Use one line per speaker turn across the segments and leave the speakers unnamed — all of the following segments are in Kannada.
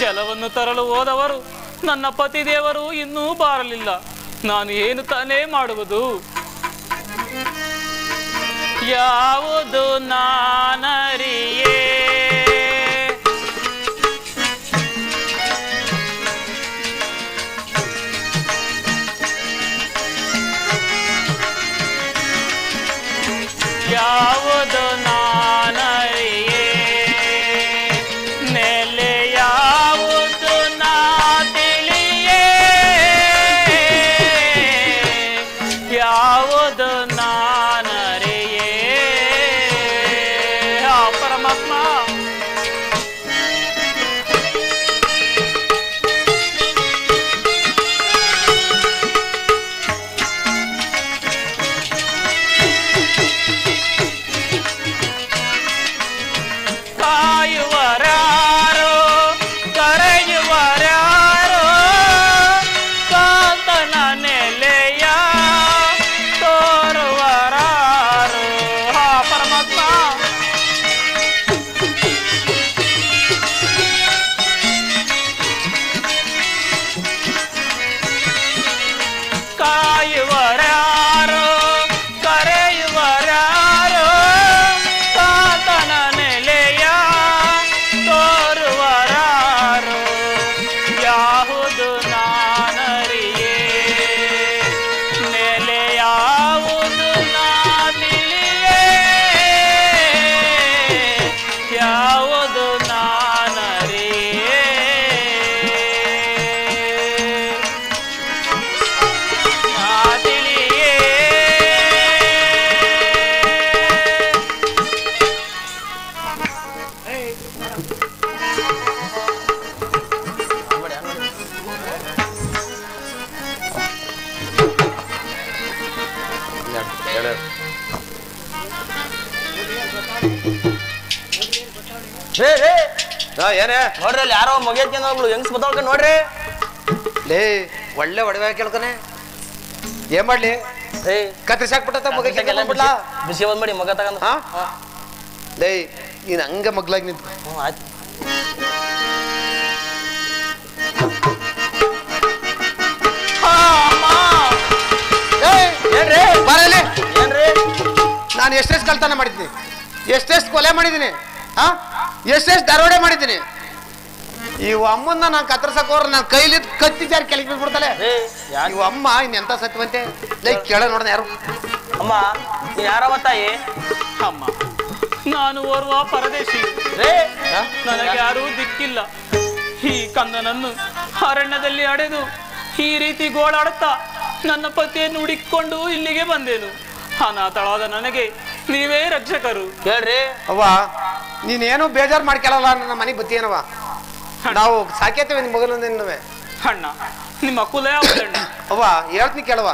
ಜಲವನ್ನು ತರಲು ಹೋದವರು ನನ್ನ ಪತಿದೇವರು ಇನ್ನೂ ಬಾರಲಿಲ್ಲ. ನಾನು ಏನು ತಾನೇ ಮಾಡುವುದು? ಯಾವುದು ನಾನರಿಯೇ ಯಾವುದು ನಾನರಿಯೇ ನೆಲೆ ಯಾವುದು ನಾ ತಿಳಿಯೇ ಯಾವುದು ನಾನರಿಯೇ ಪರಮಾತ್ಮ. ಕಾಯುವರಾರೋ ಕರೆಯುವರಾರೋ ಕಾಂತನ ನೆಲೆಯ ತೋರುವರಾರೋ ಪರಮಾತ್ಮ. ಕಾಯುವರಾರೋ ಕರೆಯುವರಾರೋ ಕಾಂತನ ನೆಲೆಯ ತೋರುವರಾರೋ ಯಾವುದು ನಾನರಿಯೇ ನೆಲೆ ಯಾವುದು ನಾ ತಿಳಿಯೇ ಯಾವುದು ನಾನರಿಯೇ ನಾ ತಿಳಿಯೇ.
ಏನೇ
ನೋಡ್ರಿ ಅಲ್ಲಿ ಯಾರೋ ಮಗೇತ್ಕೊಂಡು ಹೋಗ್ಲು ಹೆಂಗ್ಸ್ ಬದಲ್ಕ ನೋಡ್ರಿ.
ಲೇ ಒಳ್ಳೆ ಒಡವೆ ಕೇಳ್ಕೊನೆ ಏನ್ ಮಾಡ್ಲಿ? ಕತ್ರಿಸಾಕ್ಬಿಟ್ಟ ಮಗ
ಬಿಸಿ ಒಂದ್ ಮಾಡಿ ಮಗ ತಗೊಂಡು.
ಲೇ ನೀನ್ ಹಂಗ ಮಗ್ಲಾಗಿ ನಿಂತು
ಆಯ್ತು.
ಏನ್ರಿ ಬರಲಿ
ಏನ್ರಿ
ನಾನು ಎಷ್ಟೆಷ್ಟು ಕಳ್ತನ ಮಾಡಿದ್ದೀನಿ, ಎಷ್ಟೆಷ್ಟು ಕೊಲೆ ಮಾಡಿದ್ದೀನಿ, ಎಷ್ಟೆಷ್ಟು ದರೋಡೆ ಮಾಡಿದ್ದೀನಿ. ಇವು ಅಮ್ಮನ್ನ ನಾನು ಕತ್ತರ್ಸಕ್ ಹೋದ್ರೆ ನನ್ನ ಕೈಲಿ ಕತ್ತಿ ಜಾರಿ ಕೆಳಗೆ ಬಿಟ್ಬಿಡ್ತಾಳೆ. ಇವು ಅಮ್ಮ ಇನ್ನೆಂತ ಸತ್ಯವಂತೆ ಲೈ ಕೇಳ ನೋಡ ಯಾರು.
ಅಮ್ಮ ನೀನ್ ಯಾರವ ತಾಯಿ?
ಅಮ್ಮ ನಾನು ಓರ್ವ ಪರದೇಶಿ. ನನಗೆ ಯಾರೂ ದಿಕ್ಕಿಲ್ಲ. ಈ ಕಂದನನ್ನು ಅರಣ್ಯದಲ್ಲಿ ಅಡೆದು ಈ ರೀತಿ ಗೋಳಾಡುತ್ತಾ ನನ್ನ ಪತಿಯನ್ನು ಹುಡುಕಿಕೊಂಡು ಇಲ್ಲಿಗೆ ಬಂದೇನು. ಅನಾಥಳಾದ ನನಗೆ ನೀವೇ ರಕ್ಷಕರು.
ಕೇಳ್ರಿ
ಅವ್ವ ನೀನೇನು ಬೇಜಾರು ಮಾಡ್ಕೊಳ್ಳಲ್ಲ, ನನ್ನ ಮನೆಗೆ ಬತ್ತೀನವ. ನಾವು ಸಾಕೇತೇವೆ ನಿಮ್ಮ ಮಗನನ್ನೇ.
ಅಣ್ಣ ನಿಮ್ಮ ಕುಲ ಯಾವುದಣ್ಣ?
ಅವ್ವ ಹೇಳ್ತೀನಿ ಕೇಳವ.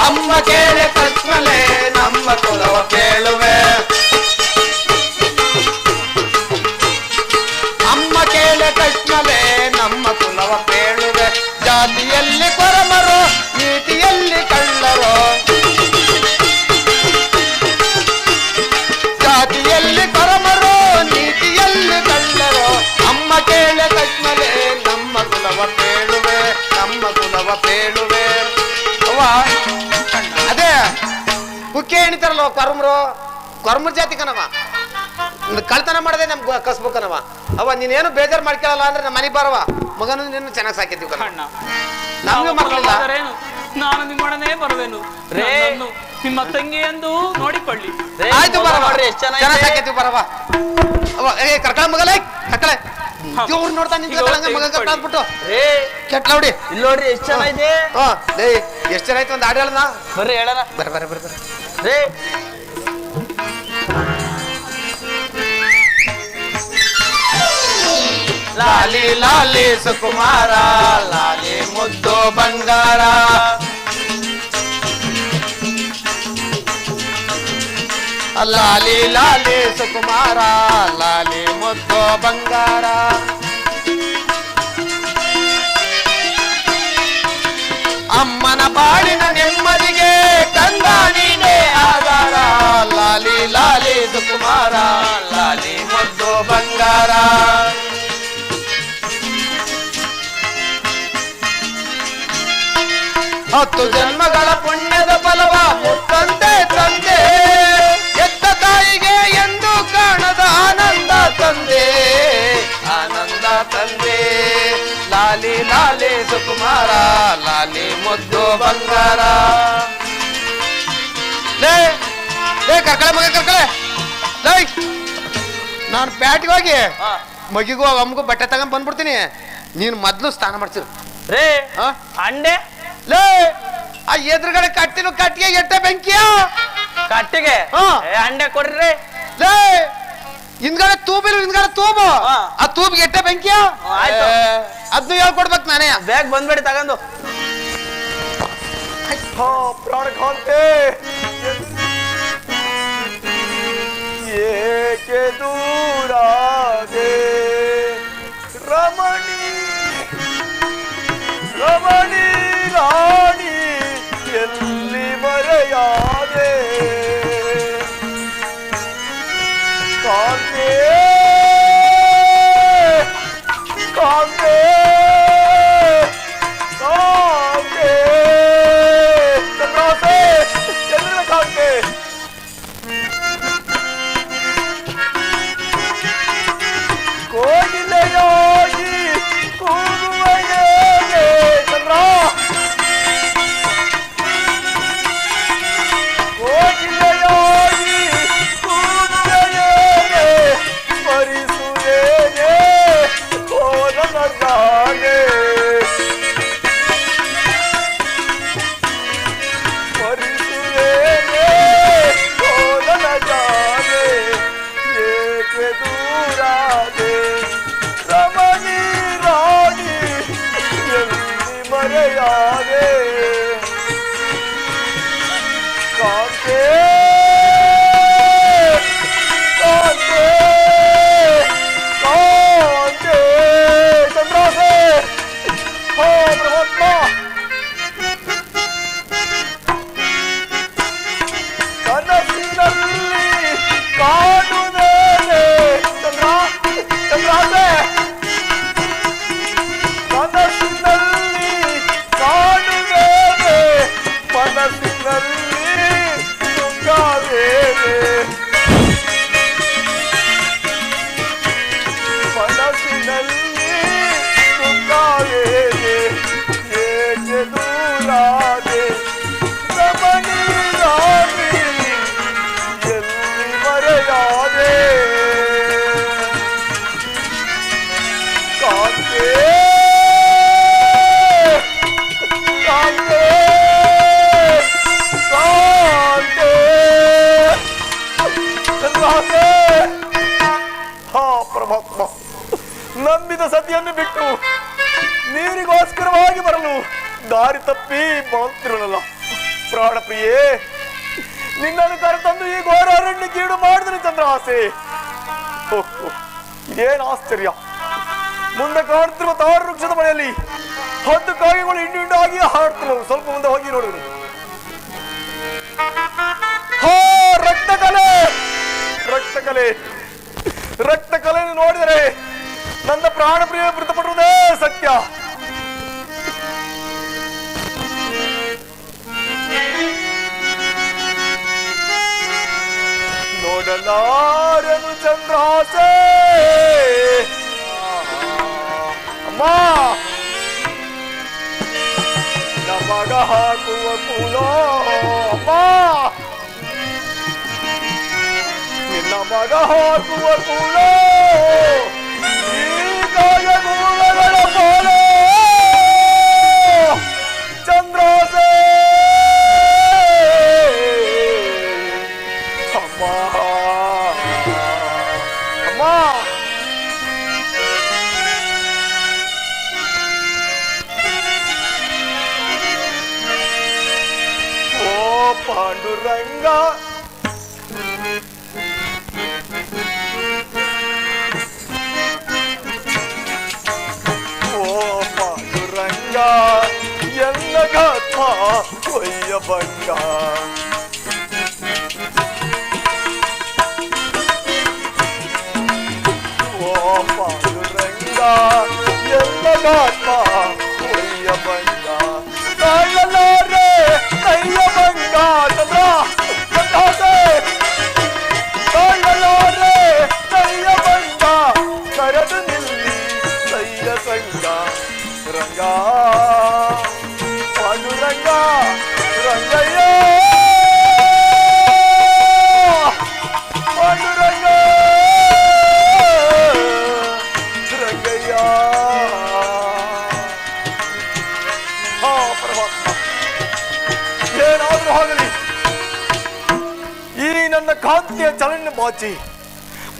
ಅಮ್ಮ ಕೇಳೆ ಕೃಷ್ಣಲೇ ನಮ್ಮ ಕುಲವ ಕೇಳುವೆ, ಅಮ್ಮ ಕೇಳೆ ಕೃಷ್ಣಲೇ ನಮ್ಮ ಕುಲವ ಕೇಳುವೆ. ಜಾತಿಯಲ್ಲಿ ಕೊರಮರು ನೀತಿಯಲ್ಲಿ ಕಳ್ಳರು, ಜಾತಿಯಲ್ಲಿ ಕೊರಮರು ನೀತಿಯಲ್ಲಿ ಕಳ್ಳರು. ಅಮ್ಮ ಕೇಳೆ ಕೃಷ್ಣಲೇ ನಮ್ಮ ಕುಲವ ಕೇಳುವೆ, ನಮ್ಮ ಕುಲವ ಕೇಳುವೆ. ಅವ್ವ ಅದೇ ಕುಕ್ಕೆ ಎಣಿತಾರಲ್ವ ಕೊರಮರು, ಕೊರಮರ ಜಾತಿ ಕಣವ. ಕಳ್ತನ ಮಾಡದೆ ನಮ್ಗೆ ಕಸ್ಬೇಕನವ. ಅವ್ವ ನೀನೇನು ಬೇಜಾರು ಮಾಡ್ಕೊಳ್ಳಲ್ಲ ಅಂದ್ರೆ ನಮ್ಮ ಮನೆಗೆ ಬರವ, ಮಗನು ನಿನ್ನ ಚೆನ್ನಾಗಿ ಸಾಕಿದ್ದೀವಿ
ಅಣ್ಣ.
ನಮ್ಗೆ ಮಕ್ಕಳಲ್ಲ.
ನಾನು ನಿಮ್ಮೊಡನೆ ಬರುವೆನು. ನಿಮ್ಮ ತಂಗಿ ಎಂದು ನೋಡಿಕೊಳ್ಳಿ.
ಆಯ್ತು ಬರವ, ಚೆನ್ನಾಗಿ ಸಾಕಿದ್ದೀವಿ ಬರವ. ಅವ ಕರ್ಕಳ ಮಗಲೇ ಕಕ್ಕಳೆ ಇವ್ರು ನೋಡ್ತಾ ನಿಂತ್ಕೊಂಡಂಗ ಮಗ ಕರ್ಕೊಂಡ್ಬಿಟ್ಟು ಕೆಟ್ಟ ನೋಡಿ
ಇಲ್ಲಿ ನೋಡ್ರಿ ಎಷ್ಟು ಚೆನ್ನಾಗಿದೆ.
ಎಷ್ಟು ಜನ ಆಯ್ತು ಒಂದು ಹಾಡು ಹೇಳದ
ಬರ್ರಿ ಹೇಳೋಣ.
ಬರ್ರಿ ಬರ್ರಿ ಬರ್ರಿ ಬರ್ರಿ
ರೇ
ಲಾಲಿ ಲಾಲಿ ಸುಕುಮಾರ, ಲಾಲಿ ಮುದ್ದು ಬಂಗಾರ, ಲಾಲಿ ಲಾಲಿ ಸುಕುಮಾರ, ಲಾಲಿ ಮುದ್ದು ಬಂಗಾರ. ಅಮ್ಮನ ಬಾಳಿನ ನೆಮ್ಮದಿಗೆ ಕಂದ ನೀನೇ ಆಧಾರ, ಲಾಲಿ ಲಾಲಿ ಲಾಲಿ ಸುಕುಮಾರ ಲಾಲಿ ಮುದ್ದು ಬಂಗಾರ. ಹತ್ತು ಜನ್ಮಗಳ ಪುಣ್ಯದ ಫಲವ ಮುತ್ತಂತೆ ತಂದೆ, ಎತ್ತ ತಾಯಿಗೆ ಎಂದು ಕಾಣದ ಆನಂದ ತಂದೆ, ಆನಂದ ತಂದೆ. ಲಾಲಿ ಲಾಲಿ ಸುಕುಮಾರ ಲಾಲಿ ಮುದ್ದು ಬಂಗಾರ. ಲೇ ಲೇ ಕರ್ಕಳೆ ಮಗ ಕರ್ಕಳೆ, ಲೈ ನಾನು ಪ್ಯಾಟಿಗೆ ಹೋಗಿ ಮಗಿಗೂ ಅಮ್ಮಗೂ ಬಟ್ಟೆ ತಗೊಂಡ್ ಬಂದ್ಬಿಡ್ತೀನಿ. ನೀನು ಮೊದ್ಲು ಸ್ನಾನ ಮಾಡ್ಸಿರು
ರೇ. ಅಂಡೆ
ಲೇ ಆ ಎದುರುಗಡೆ ಕಟ್ಟಿಲು ಕಟ್ಟಿಗೆ ಎಟ್ಟೆ ಬೆಂಕಿಯ
ಕಟ್ಟಿಗೆ ಅಂಡೆ ಕೊಡ್ರಿ.
ಲೇ ಹಿಂದ್ಗಡೆ ತೂಬಿರು, ಹಿಂದ್ಗಡೆ ತೂಬು, ಆ ತೂಬಿಗೆ ಎಟ್ಟೆ ಬೆಂಕಿಯ ಅದ್ನು ಹೇಳ್ಕೊಡ್ಬೇಕು ನಾನೇ.
ಬೇಗ ಬಂದ್ಬೇಡಿ ತಗೊಂಡು.
ಪ್ರಾಣಕಾಂತೆ ಏಕೆ ದೂರಾದೆ ರಮಣಿ ರಮಣಿ ರಾಣಿ ಎಲ್ಲಿ ಮರೆಯಾದೆ ಕಾಂತೆ ಕಾಂತೆ ಕಾಂತೆ ಚಂದ್ರಾಸೆ ಎಲ್ಲಿದೆ ಕಾಂತೆ? ಕೋಗಿಲೆಯಾಗಿ ಕೂಗುವ ಹೇಗೆ ಚಂದ್ರ, ಕೋಗಿಲೆಯಾಗಿ ಕೂಗುವ ಹೇಗೆ ಸ್ಮರಿಸುವೇನೆ ಕೋಲನಗಾಗೆ, ಸ್ಮರಿಸುವೇನೆ ಕೋಲನಗಾಗೆ. ಏಕೆ ದೂರಾದೆ ರಮಣಿ ರಾಣಿ ಎಲ್ಲಿ ಮರೆಯಾದೆ ಕಾಂತೆ ಕಾಂತೆ ಕಾಂತೆ ಚಂದ್ರಾಸೆ. ಹೋ ಬ್ರಹ್ಮ ಕನಸಿನಲ್ಲಿ ಕಾಣುವುದೇನೆ ಚಂದ್ರ ಚಂದ್ರಾಸೆ, ಕನಸಿನಲ್ಲಿ ಕಾಣುವುದೇನೆ ಮನಸ್ಸಿನಲ್ಲಿ ನುಗ್ಗಾವೇನೆ, ಮನಸ್ಸಿನಲ್ಲಿ ನುಗ್ಗಾವೇನೆ. ಏಕೆ ದೂರಾದೆ ರಮಣಿ ರಾಣಿ ಎಲ್ಲಿ ಮರೆಯಾದೆ ಕಾಂತೆ ಕಾಂತೆ ಕಾಂತೆ ಚಂದ್ರಾಸೆ. ಹಾ ಪರಮಾತ್ಮ, ನಂಬಿದ ಸತಿಯನ್ನು ಬಿಟ್ಟು ನೀರಿಗೋಸ್ಕರವಾಗಿ ಬರಲು ದಾರಿ ತಪ್ಪಿ ಮಾಂತಿರಲ್ಲ. ಪ್ರಾಣ ಪ್ರಿಯೇ, ನಿನ್ನನ್ನು ಕರೆತಂದು ಈ ಘೋರ ಅರಣ್ಯಕ್ಕೀಡು ಮಾಡಿದ್ರೆ ಚಂದ್ರಹಾಸೆ. ಇದೇನು ಆಶ್ಚರ್ಯ! ಮುಂದೆ ಕಾಣ್ತಿರುವ ತಾರು ವೃಕ್ಷದ ಮಳೆಯಲ್ಲಿ 10 ಕಾಗೆಗಳು ಹಿಂಡಿ ಹಾಡ್ತಿರುವು. ಸ್ವಲ್ಪ ಮುಂದೆ ಹೋಗಿ ನೋಡಿದ್ರು. ಹೋ ರಕ್ತಕಲೆ, ರಕ್ತಕಲೆ, ರಕ್ತಕಲೆಯನ್ನು ನೋಡಿದರೆ ನನ್ನ ಪ್ರಾಣ ಪ್ರಿಯ ಮೃತಪಡುವುದೇ ಸತ್ಯ. ನೋಡಲಾರನು ಚಂದ್ರಾಸೆ. ಅಮ್ಮ ನಮಗ ಹಾಕುವ ಕೂಲೋ, ಅಮ್ಮ ನಿನ್ನ ಮಗ ಹಾಕುವ ಕೂಲೋ ಈಗ ಮೂಲಗಳ ಪೋಲೋ ಚಂದ್ರಾಸೆ. ಅಮ್ಮ ಅಮ್ಮ ಓ ಪಾಂಡುರಂಗ, ಓ ಪಾಂಡುರಂಗ ಎಲ್ಲ ಗಾಥ ಕೊಯ್ಯ ಬಂಗ. ಬಂದ ಎಲ್ಲದಾತ್ಮ ಒಯ್ಯ ಬಂದ ತಾಳಲಾರೆ ಕೈಯ ಬಂದ ಚಂದ್ರ ತಾಳಲಾರೆ ಕೈಯ ಬಂದ ಕರೆದು ನಿಲ್ಲಿ ಕೈಯ ಸಂಗ ರಂಗ ಪಾಂಡುರಂಗ ರಂಗಯ್ಯ ಪಾಂಡುರಂಗ ರಂಗಯ್ಯ. ಹಾ ಪರಮಾತ್ಮ, ಏನಾದ್ರೂ ಆಗಲಿ ಈ ನನ್ನ ಕಾಂತಿಯ ಚಲನೆ ಬಾಚಿ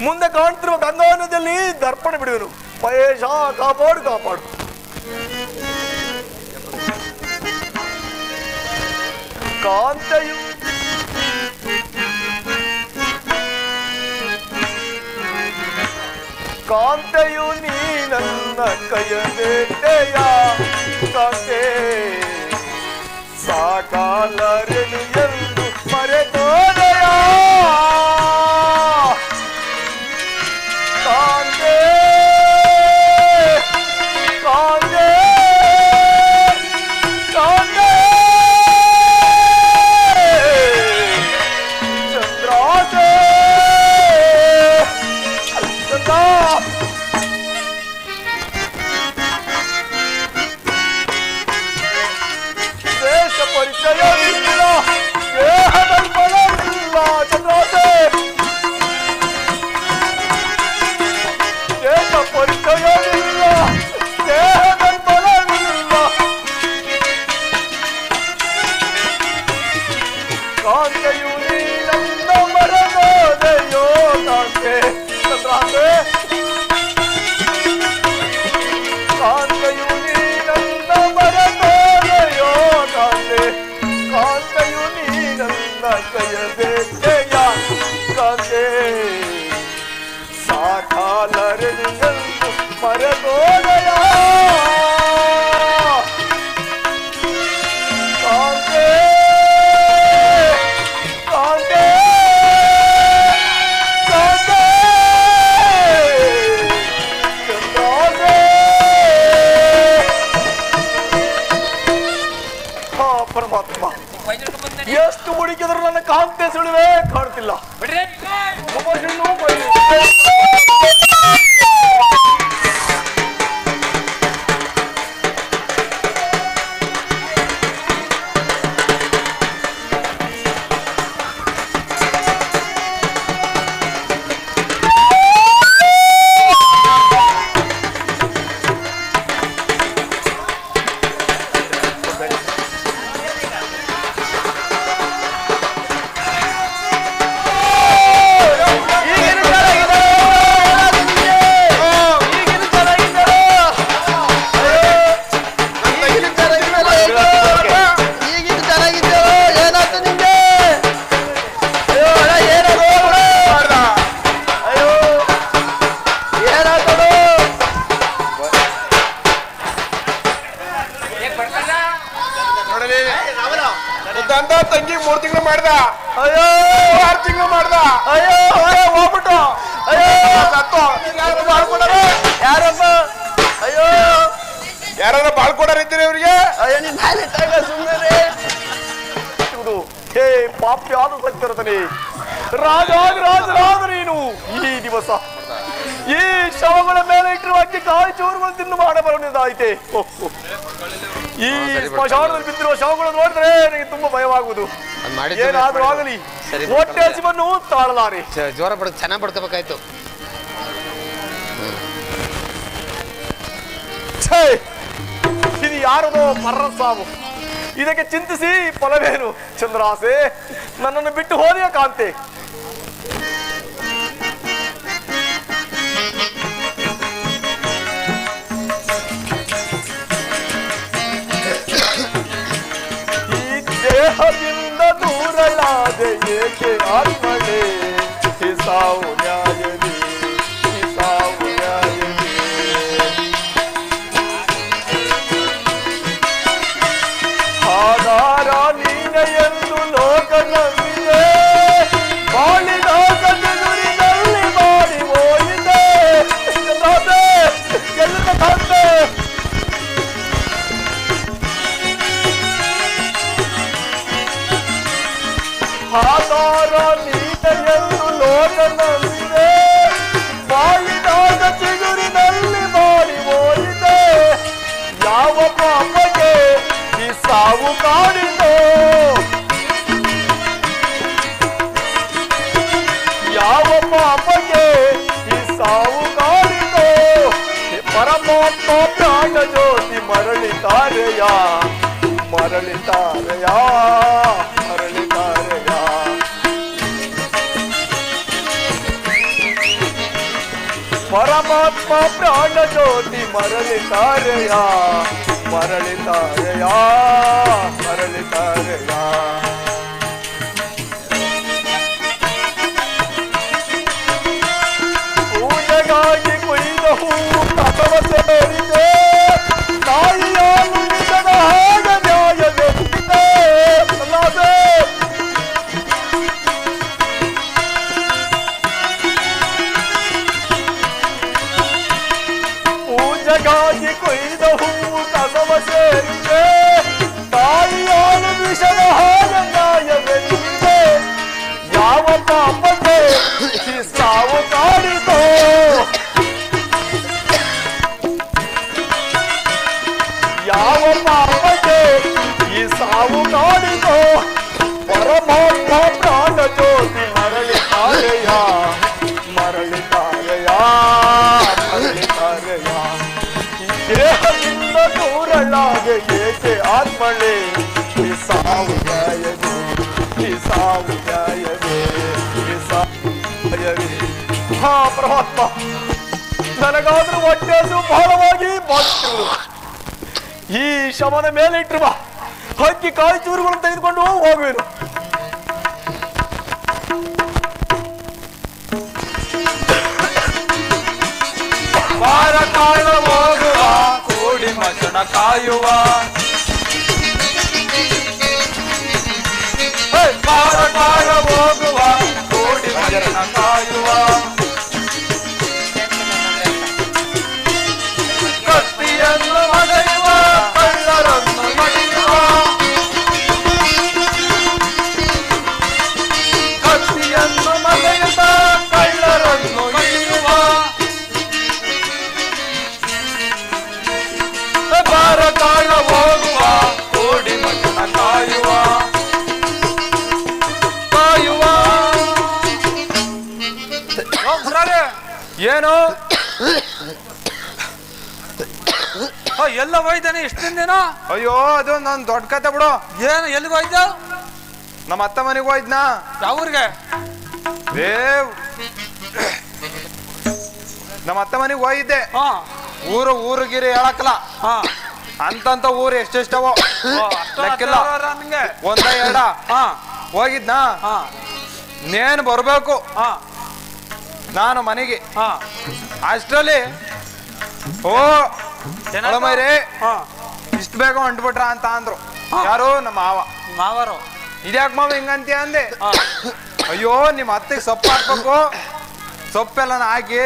ಮುಂದೆ ಕಾಣ್ತಿರುವ ಗಂಗಾ ನದಿಯಲ್ಲಿ ದರ್ಪಣ ಬಿಡುವೆನು. ಮಹೇಶ ಕಾಪಾಡು ಕಾಪಾಡು. ಕಾಂತೆಯು ಕಾಂತೆಯು ನೀ ನನ್ನ ಕೈಯ ಬೇಟೆಯ ಕಾಂತೆ ಸಾಕಾಲರೆನು ಎಂದು ಮರೆತೋದೆಯ ಕಾಂತೆ ಕಾಂತೆ ಕಾಂತೆ ಚಂದ್ರಾಸೆ ಚಂದ್ರ ದೇಶ ಪರಿಚಯವಿಲ್ಲ ದೇಹದಲ್ಲಿ ಬಲವಿಲ್ಲ ಚಂದ್ರಾಸೆ ದೇಶ ಪರಿಚಯವಿಲ್ಲ ದೇಹದಲ್ಲಿ ಬಲವಿಲ್ಲ ಕಾಂತೆಯು ನೀ ನನ್ನ ಮರಗೋದೆಯೋ ಕಾಂತೆ ಚಂದ್ರಾಸೆ ಕಾಂತೆಯು ನೀ ನನ್ನ ಮರಗೋದೆಯೋ ಕಾಂತೆ ಕಾಂತೆಯು ನೀ ನನ್ನ ಕೈಯ ಬೇಟೆಯ ಕಾಂತೆ ಸಾಕಾಲರೆನು ಎಂದು ಮರಗೋದೆಯ ಕಾಂತೆ ಕಾಂತೆ ಕಾಂತೆ ಚಂದ್ರಾಸೆ. ಹಾ ಪರಮಾತ್ಮ, ಎಷ್ಟು ಹುಡುಕಿದ್ರು ನನ್ನ ಕಾಂತೆ ಸುಳಿವೆ ಕಾಣ್ತಿಲ್ಲ. ಒಬ್ಬ ಹೆಣ್ಣು ಬೈಲು. ತಂಗಿ 3 ತಿಂಗಳು ಮಾಡ್ದ, ಅಯ್ಯೋ 6 ತಿಂಗಳು ಮಾಡ್ದ, ಅಯ್ಯೋ ಹೋಗ್ಬಿಟ್ಟು ಯಾರಪ್ಪ, ಅಯ್ಯೋ ಯಾರನ್ನ ಬಾಳ್ಕೊಡಾರಿದ್ದೀರಿ ಅವ್ರಿಗೆ? ಅಯ್ಯೋ ನಿನ್ ಸುಮ್ಮನೆ ಹೇ ಪಾಪ್ಯಾದ ಸತ್ಯರತನೆ ರಾಜ ನೀನು ಈ ದಿವಸ ಈ ಶವಗಳ ಮೇಲೆ ಇಟ್ಟಿರುವ ಅಕ್ಕಿ ಕಾಯಿ ಚೂರುಗಳು ತಿಂದು ಮಾಡಬರುವುದಾಯಿತೆ. ಈ ಸ್ಮಶಾನದಲ್ಲಿ ಬಿದ್ದಿರುವ ಶವಗಳನ್ನು ನೋಡಿದ್ರೆ ನನಗೆ ತುಂಬಾ ಭಯವಾಗುವುದು. ಏನಾದ್ರೂ ಆಗಲಿ ಹೊಟ್ಟೆ ಹಸಿವನ್ನು ತಾಳಲಾರೆ.
ಜೋರ ಬಡ ಚೆನ್ನಾಗಿ ಬಡ್ಕೋಬೇಕಾಯ್ತು.
ಇದು ಯಾರದೋ ಮರ್ರ ಸಾವು. ಇದಕ್ಕೆ ಚಿಂತಿಸಿ ಫಲವೇನು? ಚಂದ್ರಾಸೆ, ನನ್ನನ್ನು ಬಿಟ್ಟು ಹೋದೆಯ ಕಾಂತೆ? ಈ ದೇಹದಿಂದ ದೂರಳಾದೆ ಏಕೆ ಆತ್ಮನೇ? ಈ ಸಾವು ನ್ಯಾಯವೇ, ಈ ಸಾವು ನ್ಯಾಯವೇ. ಆಧಾರ ನೀನೆ ಎಂದು ಲೋಕ ನಂಬಿದೆ, ಬಾಳಿನ ಕದುರಿನಲ್ಲಿ ಮಾಡಿ ಹೋಯಿದೆ. ಎಲ್ಲಿ ಯಾವ ಪಾಪಕ್ಕೆ ಈ ಸಾವು ಕಾಡಿತೋ ಪರಮಾತ್ಮ ಪ್ರಾಣ ಜ್ಯೋತಿ ಮರಳಿತಾರೆಯ ಮರಳಿತಾರೆಯ ಮರಳಿತಾರೆಯ ಪರಮಾತ್ಮ ಪ್ರಾಣ ಜ್ಯೋತಿ ಮರಳಿತಾರೆಯ ಮರಳಿತಾರೆಯ ಮರಳಿತಾರೆಯ ಪೂಜೆಗಾಗಿ ಕೊಯ್ದ ಹೂವು ಕಸವ ಸೇರಿದೆ ತಾಯಿಯಾಲು ನಿಜದ ಹಾಗ ನ್ಯಾಯವೆಂದಿದೆ ಅಲ್ಲದೆ ಪೂಜೆಗಾಗಿ ಕೊಯ್ದ ಹೂವು ಕಸವ ಸೇರಿದೆ ತಾಯಿಯಾಲು ವಿಷದ ಹಾಗ ನ್ಯಾಯವೆಂದಿದೆ ಯಾವ ಪಾಪಕ್ಕೆ ಈ ಸಾವು ಕಾಡಿತೋ ಯಾವ ಪಾಪಕ್ಕೆ ಈ ಸಾವು ಕಾಡಿತೋ ಪರಮಾತ್ಮ ಪ್ರಾಣ ಜ್ಯೋತಿ ಮರಳಿತಾರೆಯ ಮರಳಿತಾರೆಯ ಮರಳಿತಾರೆಯ ಈ ದೇಹದಿಂದ ದೂರಳಾಗೆ ಏಕೆ ಆತ್ಮಳೆ ಈ ಸಾವು ನ್ಯಾಯವೇ ಈ ಸಾವು ನ್ಯಾಯವೇ ಈ ಸಾವು ನ್ಯಾಯವೇ ಹಾ ಪರಮಾತ್ಮ ನನಗಾದ್ರೂ ಹೊಟ್ಟೆದು ಬಹಳವಾಗಿ ಬಾಧಿಸಿರುವುದು ಈ ಶವನ ಮೇಲೆ ಇಟ್ಟಿರುವ ಹಕ್ಕಿ ಕಾಯಿ ಚೂರುಗಳನ್ನು ತೆಗೆದುಕೊಂಡು ಹೋಗುವೆನು ವಾರ ಕಾಲ ಹೋಗುವ ಕೋಡಿ ಮಸಣ ಕಾಯುವ ವಾರ ಕಾಲ ಹೋಗುವ ಕೋಡಿ ಮಸಣ ಕಾಯುವ ಕತ್ತಿಯನ್ನು ಮನೆಯುವ ಕಳ್ಳರನ್ನು ಮಣಿಯುವ ಕತ್ತಿಯನ್ನು ಮನೆಯುವ ಕಳ್ಳರನ್ನು ಇಳಿಯುವ ಬಾರ ಕಾಳ ಹೋಗುವ ಕೋಡಿ ಮಗನ ಕಾಯುವ ಕಾಯುವ ಏನು
ಎಲ್ಲ ಹೋಯ್ತಾನೆ ಎಷ್ಟು ದಿನ?
ಅಯ್ಯೋ ಅದು ನನ್ ದೊಡ್ಡ ಕತೆ ಬಿಡು.
ಏನು ಎಲ್ಲಿಗೆ ಹೋಯ್ತ?
ನಮ್ಮ ಅತ್ತ ಮನೆಗೆ ಹೋಯ್ದ್ನಾ.
ಯಾವ್ರಿಗೆ?
ನಮ್ಮ ಅತ್ತ ಮನೆಗೆ ಹೋಗಿದ್ದೆ. ಊರಿಗಿರಿ ಹೇಳಕ್ಕಲ್ಲ ಅಂತಂತ ಊರು ಎಷ್ಟೆಷ್ಟವೋ ಲೆಕ್ಕಿಲ್ಲ, ಒಂದ ಎರಡ ಹೋಗಿದ್ನಾ. ನೇನು ಬರ್ಬೇಕು ನಾನು ಮನೆಗೆ. ಅಷ್ಟರಲ್ಲಿ ಓ ಮೈರಿ ಇಷ್ಟು ಬೇಗ ಹೊಂಟ್ಬಿಟ್ರ ಅಂತ ಅಂದ್ರು. ಯಾರು? ನಮ್ಮ ಮಾವರು. ಇದ್ಯಾಕ ಮಾವ ಹಿಂಗಂತೀಯ ಅಂದೆ. ಅಯ್ಯೋ ನಿಮ್ಮ ಅತ್ತಿಗೆ ಸೊಪ್ಪು ಹಾಕ್ಬೇಕು, ಸೊಪ್ಪೆಲ್ಲ ಹಾಕಿ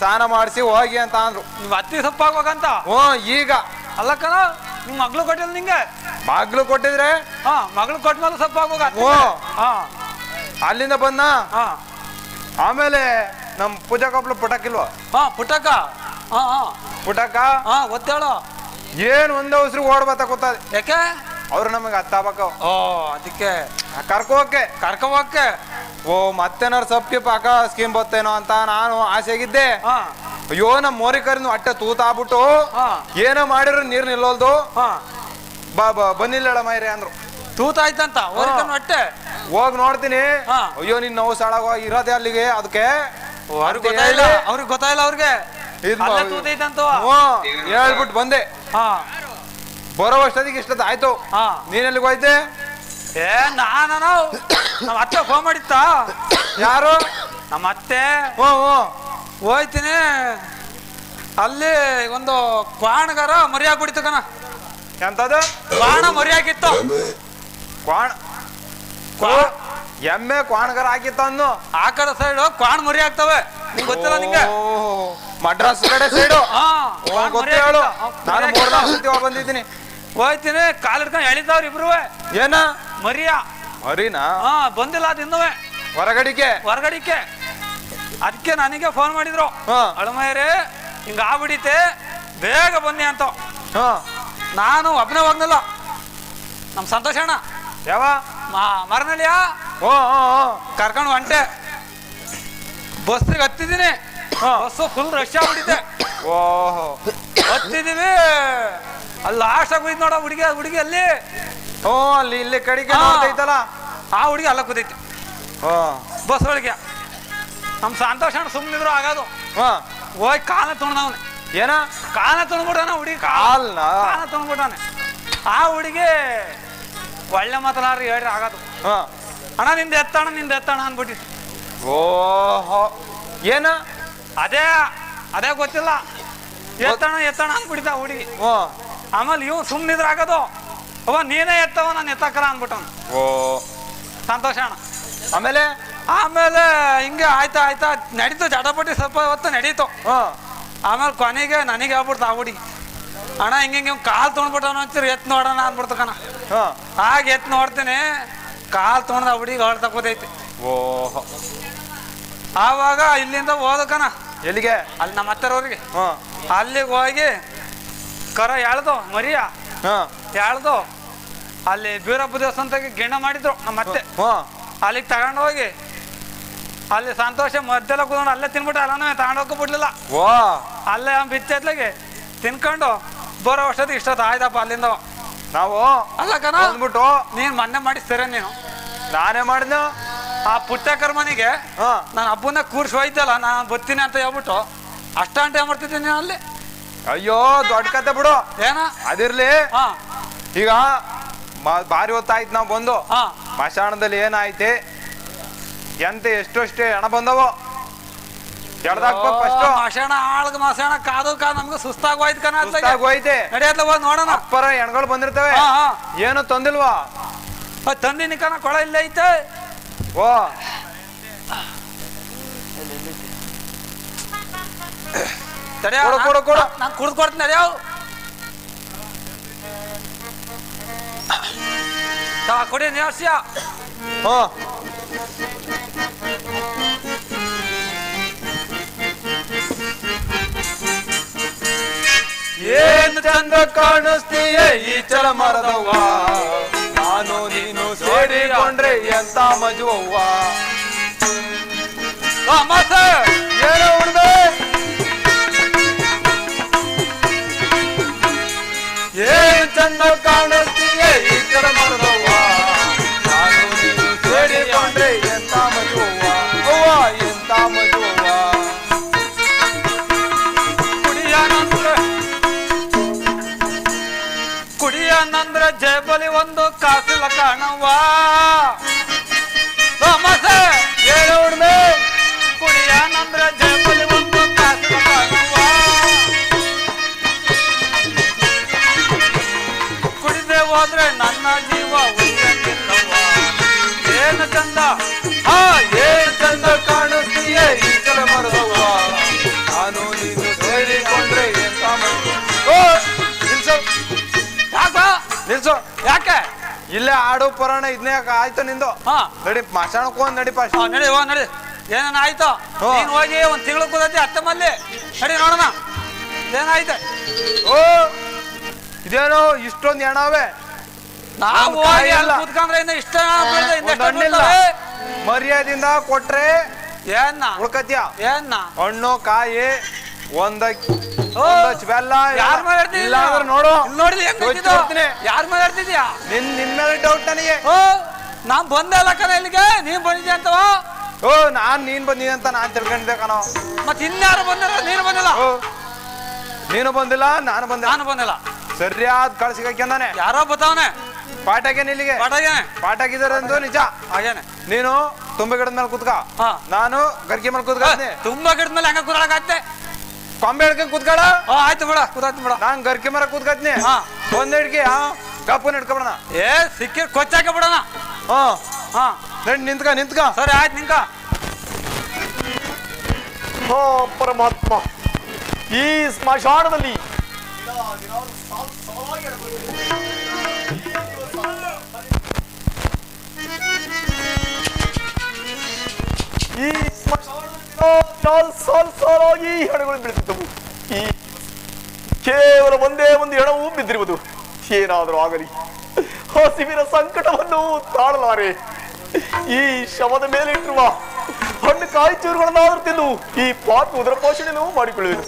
ಸ್ನಾನ ಮಾಡಿಸಿ ಹೋಗಿ ಅಂತ ಅಂದ್ರು.
ನಿಮ್ ಅತ್ತಿಗೆ ಸೊಪ್ಪು ಹಾಕ್ಬೇಕಂತ?
ಈಗ
ಅಲ್ಲಕ್ಕನ ನಿಮ್ ಮಗ್ಳು ಕೊಟ್ಟಿಲ್ಲ ನಿಂಗೆ?
ಮಗ್ಳು ಕೊಟ್ಟಿದ್ರೆ
ಮಗ್ಳು ಕೊಟ್ಮೇಲೆ ಸೊಪ್ಪು ಹಾಕ್ಬೇಕು.
ಅಲ್ಲಿಂದ ಬಂದ. ಆಮೇಲೆ ನಮ್ ಪೂಜಾ ಕಪ್ಲು ಪುಟಕಿಲ್ವಾ?
ಪುಟಕ
ಪುಟಕ
ಗೊತ್ತೇಳು.
ಏನ್ ಒಂದೇ ಉಸ್ರು ಓಡ್ಬತ್ತ ಕೂತದೆ.
ಯಾಕೆ?
ಅವ್ರು ನಮಗೆ ಹತ್ತಾಬೇಕು.
ಅದಕ್ಕೆ
ಕರ್ಕೋಕೆ ಓ ಮತ್ತೇನಾರು ಸಬ್ಕಿ ಪಾಕ ಸ್ಕೀಮ್ ಬರ್ತೇನೋ ಅಂತ ನಾನು ಆಸೆಗಿದ್ದೆ. ಅಯ್ಯೋ ನಮ್ ಮೋರಿಕರಿನ ಹೊಟ್ಟೆ ತೂತಾಗ್ಬಿಟ್ಟು ಏನೋ ಮಾಡಿದ್ರು ನೀರ್ ನಿಲ್ಲೋಲ್ದು. ಬಂದಿಲ್ಲ ಮೈರಿ ಅಂದ್ರು.
ತೂತಾಯ್ತಂತ ಹೊಟ್ಟೆ.
ಹೋಗ್ ನೋಡ್ತೀನಿ. ಅಯ್ಯೋ ನಿನ್ ನೋವು ಸಾಳಾಗ ಇರೋದೇ ಅಲ್ಲಿಗೆ. ಅದಕ್ಕೆ
ಅವ್ರಿಗೆ ಗೊತ್ತಾಯಿಲ್ಲ ಅವ್ರಿಗೆ
ಹೇಳ್ಬಿಟ್ಟು ಬಂದೆ. ಬರೋವಷ್ಟೊತ್ತಿಗೆ ಇಷ್ಟೊತ್ತು ಆಯ್ತು. ನೀನೆಲ್ಲಿಗೆ ಹೋಯ್ತೆ?
ನಾನು ನಮ್ಮ ಅತ್ತೆ ಫೋನ್ ಮಾಡಿತ್ತ.
ಯಾರು?
ನಮ್ಮ ಅತ್ತೆ. ಹೋಯ್ತೀನಿ. ಅಲ್ಲಿ ಒಂದು ಕ್ವಾಣಗಾರ ಮರಿ ಹಾಕ್ಬಿಡಿತು ಕಣ.
ಎಂತದ?
ಕ್ವಾಣ ಮರಿ ಹಾಕಿತ್ತು.
ಎಮ್ಮೆ ಕ್ವಾಣಗಾರ ಹಾಕಿತ್ತ ಅನ್ನು.
ಆ ಕಡೆ ಸೈಡ್ ಕ್ವಾಣ ಮರಿ ಹಾಕ್ತವೆ. ನಿಂಗೆ ಗೊತ್ತಿಲ್ಲ ನಿಂಗೆ?
ಮಡ್ರಾಸ್ ಕಡೆ ಸೈಡು ಗೊತ್ತೇ ಹೇಳು. ನಾನು 3-4 ಸತಿ ಬಂದಿದ್ದೀನಿ.
ಹೋಯ್ತೀನಿ. ಕಾಲ್ ಹಿಡ್ಕೊಂಡು ಎಳಿತಾವ್ರಿ ಇಬ್ರು.
ಏನ
ಮರಿನಾ? ಬಂದಿಲ್ಲ ಅದು ಇನ್ನುವೆ
ಹೊರಗಡಿಕೆ.
ಅದಕ್ಕೆ ನನಗೆ ಫೋನ್ ಮಾಡಿದ್ರು. ಅಳಮಯ್ಯರೇ ಹಿಂಗ ಆಗ್ಬಿಡಿತೆ, ಬೇಗ ಬನ್ನಿ ಅಂತ. ನಾನು ಒಬ್ಬನೇ ಹೋಗ್ನಲ್ಲ, ನಮ್ ಸಂತೋಷ ಅಣ್ಣ
ಯಾವ
ಮರನಳಿಯ ಕರ್ಕೊಂಡು ಹೊಂಟೆ. ಬಸ್ಸಿಗೆ ಹತ್ತಿದ್ದೀನಿ, ಬಸ್ಸು ಫುಲ್ ರಶ್ ಆಗ್ಬಿಟ್ಟಿದೆ.
ಓಹೋ,
ಹತ್ತಿದೀವಿ, ಅಲ್ಲಿ ಲಾಸ್ಟ್ ಆಗಿ ನೋಡ ಹುಡುಗಿ ಅಲ್ಲಿ.
ಅಲ್ಲಿ ಇಲ್ಲಿ ಕಡೆಗೆ ನೋಡ್ತೈತಲ್ಲ,
ಆ ಹುಡುಗಿ ಅಲ್ಲ ಕೂತೈತಿ ಬಸ್ ಒಳಗೆ. ನಮ್ ಸಂತೋಷ ಸುಮ್ಮನಿದ್ರು ಆಗೋದು. ಹೋಗಿ ಕಾಲ ತೊಗೊಂಡವನೆ.
ಏನ
ಕಾಲ ತೊಗೊಂಡ್ಬಿಟ್ಟಾನ ಹುಡುಗಿ,
ಕಾಲ್ನ
ಕಾಲ ತೊಗೊಂಡ್ಬಿಟ್ಟಾನೆ. ಆ ಹುಡುಗಿ ಒಳ್ಳೆ ಮಾತನಾಡ್ರಿ ಹೇಳ್ರಿ ಆಗೋದು. ಅಣ್ಣ ನಿಂದ ಎತ್ತಣ ಅನ್ಬಿಟ್ಟಿತ್ತು.
ಓಹೋ, ಏನ
ಅದೇ ಗೊತ್ತಿಲ್ಲ, ಎತ್ತಣ ಅನ್ಬಿಟ್ಟಿದ್ದ ಹುಡುಗಿ. ಆಮೇಲೆ ಇವ್ ಸುಮ್ಮನಿದ್ರ ಆಗೋದು. ನೀನೇ ಎತ್ತವ, ನಾನು ಎತ್ತಕರ ಅನ್ಬಿಟ್ಟವನು.
ಓ
ಸಂತೋಷ ಅಣ್ಣ.
ಆಮೇಲೆ
ಹಿಂಗೆ ಆಯ್ತಾ ನಡೀತು, ಜಟಪಟಿ ಸ್ವಲ್ಪ ಹೊತ್ತು ನಡೀತು. ಆಮೇಲೆ ಕೊನೆಗೆ ನನಗೆ ಹೇಳ್ಬಿಡ್ತು ಆ ಹುಡುಗಿ, ಅಣ್ಣ ಹಿಂಗೆ ಕಾಲು ತೊಗೊಂಡ್ಬಿಟ್ಟವನು ಅಂತೀರಿ, ಎತ್ ನೋಡೋಣ ಅಂದ್ಬಿಡ್ತು ಕಣ. ಹಾಗೆ ಎತ್ ನೋಡ್ತೀನಿ, ಕಾಲು ತೊಗೊಂಡ್ ಆ ಹುಡುಗಿ ಹೊಳ್ತಾ ಕೂತೈತಿ.
ಓಹೋ,
ಆವಾಗ ಇಲ್ಲಿಂದ ಹೋದಕನ
ಎಲ್ಲಿಗೆ?
ಅಲ್ಲಿ ನಮ್ಮ ಅತ್ತರವ್ರಿಗೆ. ಅಲ್ಲಿಗೆ ಹೋಗಿ ಕರ ಎಳ್ದು ಮರಿಯ ಎಳ್ದು ಅಲ್ಲಿ ಬೀರಪ್ಪ ದೇವಸ್ಥಾನದಾಗೆ ಗಿಣ್ಣ ಮಾಡಿದ್ರು ನಮ್ಮ ಅತ್ತೆ. ಅಲ್ಲಿಗೆ ತಗೊಂಡು ಹೋಗಿ ಅಲ್ಲಿ ಸಂತೋಷ ಮದ್ದೆಲ್ಲ ಕೂತ್ಕೊಂಡು ಅಲ್ಲೇ ತಿನ್ಬಿಟ್ಟು ಎಲ್ಲನೂ ತಗೊಂಡೋಗಿ ಬಿಡ್ಲಿಲ್ಲ. ಅಲ್ಲೇ ಬಿಚ್ಚತ್ಲಾಗೆ ತಿನ್ಕೊಂಡು ಬರೋ ಅಷ್ಟೊತ್ತಿಗೆ ಇಷ್ಟೊತ್ತು ಆಯ್ತಪ್ಪ. ಅಲ್ಲಿಂದ
ನಾವು
ಅಲ್ಲ ಕಣ
ಅಂದ್ಬಿಟ್ಟು
ನೀನ್ ಮೊನ್ನೆ ಮಾಡಿಸ್ತೀರ ನೀನು.
ನಾನೇ ಮಾಡಿದ್ನ
ಆ ಪುಟ್ಟಕರ್ ಮನೆಗೆ ನಾನು ಹಬ್ಬನ ಕೂರ್ಸಿ ಹೋಯ್ತಲ್ಲ, ನಾನು ಬರ್ತೀನಿ ಅಂತ ಹೇಳ್ಬಿಟ್ಟು ಅಷ್ಟಂಟೆ ಮಾಡ್ತಿದ್ದೀನಿ ಅಲ್ಲಿ.
ಅಯ್ಯೋ ದೊಡ್ಡ ಕತೆ ಬಿಡು,
ಏನ
ಅದಿರ್ಲಿ. ಈಗ ಭಾರಿ ಹೊತ್ತಾಯ್ತು ನಾವು ಬಂದು. ಮಶಾಣದಲ್ಲಿ ಏನಾಯ್ತೆ ಎಂತ ಎಷ್ಟೇ ಹಣ ಬಂದವು
ಮಶಾಣ ಆಳ್ಗ ಮಶಾಣ ಕಾದು ನಮ್ಗೆ ಸುಸ್ತಾಗೋಯ್ತು ಕಣ.
ಹೋಯ್ತೆ
ನಡೆಯತ್ಲ ಹೋದ್ ನೋಡೋಣ.
ಅಪ್ಪರ ಹೆಣ್ಗಳು ಬಂದಿರ್ತವೆ, ಏನು ತಂದಿಲ್ವಾ?
ತಂದಿನಿ ಕಣ, ಕೊಳ ಇಲ್ಲ ಐತೆ.
ಓ ಕೊಡು
ನಾನು ಕುಡ್ದು ಕೊಡ್ತೀನಿ. ನಡೆಯವು ಕೊಡಿ ನ್ಯಾಸ್ಯ.
ಏನು ಚಂದ ಕಾಣಿಸ್ತೀಯ ಈ ಚಲ ಮರದವ್ವ, ನಾನು ನೀನು ಸೇರಿಕೊಂಡ್ರೆ ಎಂತ ಮಜುವವ್ವ. ಏನೋ ಉಣ್ಬೆ, ಏನು ಚಂದ ಕಾಣಿಸ್ತೀಯ ಈ ಚಲ ಮರದವ್ವ, ನಾನು ನೀನು ಸೇರಿಕೊಂಡ್ರೆ ಎಂತ ಮಜುವವ್ವ, ಅವ್ವ ಎಂತ ಮಜುವವ್ವ.
ಕುಡಿಯನಂದ್ರೆ ಜೇಬಲಿ ಒಂದು ಕಾಸಿಲ್ಲ ಕಾಣವ್ವ.
ಏನೋ ಉಣ್ಬೆ,
ಕುಡಿಯನಂದ್ರೆ ಜೇಬಲಿ ಒಂದು ಕಾಸಿಲ್ಲ ಕಾಣವ್ವ. ಕುಡಿದೆ ಹೋದ್ರೆ ನನ್ನ ಜೀವ ಉಳಿಯಂಗಿಲ್ಲವ್ವ. ಏನು ಚಂದ,
ಏನು ಚಂದ ಕಾಣಿಸ್ತೀಯ ಈ ಚಲ ಮರದವ್ವ, ನಾನು ನೀನು ಸೇರಿಕೊಂಡ್ರೆ ಎಂತ ನಿಲ್ಸು.
ಯಾಕೆ
ಇಲ್ಲೇ ಆಡು ಪುರಾಣ ಇದನ್ನೇ ಆಯ್ತು ನಿಂದು. ನಡಿ ಮಶಾಣಕ್ಕೆ ಹೋಗ್ ನಡಿ ಪಾಸ್.
ನಡಿ ನಡಿ. ಏನೇನ ಆಯ್ತು? ನೀನ್ ಹೋಗಿ ಒಂದ್ ತಿಂಗಳು ಕೂದತಿ ಅತ್ತಮ್ಮಲ್ಲಿ. ನಡಿ ನೋಡೋಣ ಏನಾಯ್ತು.
ಓ ಇದೇನೋ ಇಷ್ಟೊಂದು ಹೆಣವೆ.
ನಾವು ಹೋಗಿ ಅಲ್ಲಿ ಕೂತ್ಕೊಂಡ್ರೆ ಇಷ್ಟ
ಮರ್ಯಾದಿಂದ ಕೊಟ್ರೆ
ಏನ್ನ
ಉಳ್ಕತ್ಯ.
ಏನ್ನ
ಹಣ್ಣು ಕಾಯಿ ಒಂದ ಬೆಲ್ಲ
ಯಾರ ಮೇಲೆ
ಇಲ್ಲ ನೋಡು.
ನೋಡಿ ಯಾರ ಮೇಲೆ ಇರ್ತಿದ್ಯಾ?
ನಿನ್ ಮೇಲೆ ಡೌಟ್ ನನಗೆ.
ನಾನ್ ಬಂದೆ ಅಲ್ಲ ಕಣ ಇಲ್ಲಿಗೆ, ನೀನ್ ಬಂದಿದ್ಯಾ ಅಂತವ.
ನೀನ್ ಬಂದಿದ್ದೆ ಅಂತ ನಾನ್ ತಿಳ್ಕೊಂಡಿದ್ದೆ ಕಣೋ.
ಮತ್ ಇನ್ಯಾರು ಬಂದಿಲ್ಲ? ನೀನು ಬಂದಿಲ್ಲ.
ನೀನು ಬಂದಿಲ್ಲ, ನಾನು
ಬಂದಿಲ್ಲ.
ಸರಿಯಾದ ಕಳ್ಸಿಗಾನೆ
ಯಾರೋ ಬತ್ತಾವನೆ
ಪಾಠಾಗೇನೆ ಇಲ್ಲಿಗೆ. ಪಾಠಾಗಿದಾರೆ ಅಂದು ನಿಜ.
ಹಾಗೇನೆ
ನೀನು ತುಂಬಾ ಗಿಡದ ಮೇಲೆ ಕೂತ್ಕ, ನಾನು ಗರ್ಗೆ ಮೇಲೆ ಕೂತ್ಕ.
ತುಂಬಾ ಗಿಡದ ಮೇಲೆ ಹೆಂಗ ಕೂತ್ಕೊಳಕಾಗ್ತೆ?
ಕೊಂಬೆ ಹಿಡ್ಕೊಂಡ್ ಕೂತ್ಕಳ.
ಆಯ್ತು ಬಿಡ, ಕೂತಾಯ್ತು ಬಿಡ.
ನಾನ್ ಗರ್ಗೆ ಮರ ಕೂತ್ಕತ್ನಿ. ಒಂದ್ ಹಿಡ್ಕಿ ಗಪ್ಪನ ಹಿಡ್ಕೊಬಿಡಣ.
ಸಿಕ್ಕಿ ಕೊಚ್ಚಾಕ ಬಿಡೋಣ.
ನಿಂತ್ಕ.
ಸರಿ ಆಯ್ತು ನಿಂಕ.
ಪರಮಾತ್ಮ, ಈ ಸ್ಮಶಾನದಲ್ಲಿ ಸಾಲಾಗಿ ಹೆಣಗಳು ಬೀಳುತ್ತಿದ್ದವು. ಈ ಕೇವಲ ಒಂದೇ ಒಂದು ಹೆಣವು ಬಿದ್ದಿರುವುದು. ಏನಾದರೂ ಆಗಲಿ, ಹಸಿವಿನ ಸಂಕಟವನ್ನು ತಾಳಲಾರೆ. ಈ ಶವದ ಮೇಲಿಟ್ಟಿರುವ ಹಣ್ಣು ಕಾಯಿ ಚೂರುಗಳನ್ನಾದ್ರೂ ತಿಂದು ಈ ಪಾಪಿ ಉದರ ಪೋಷಣೆಯನ್ನು ಮಾಡಿಕೊಳ್ಳುವೆನು.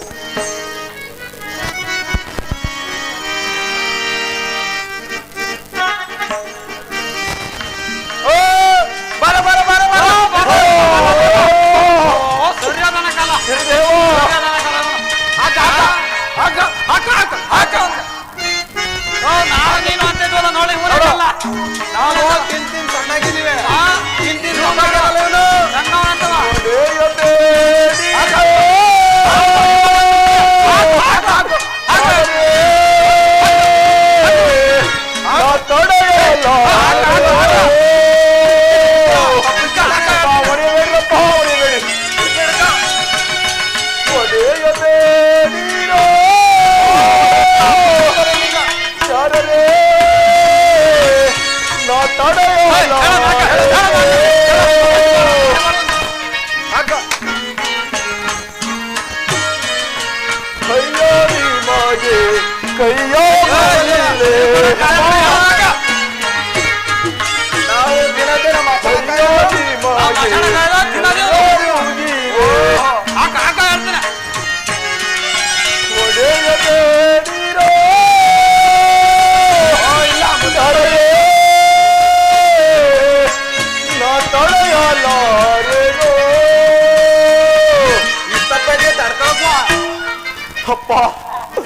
ಅಪ್ಪ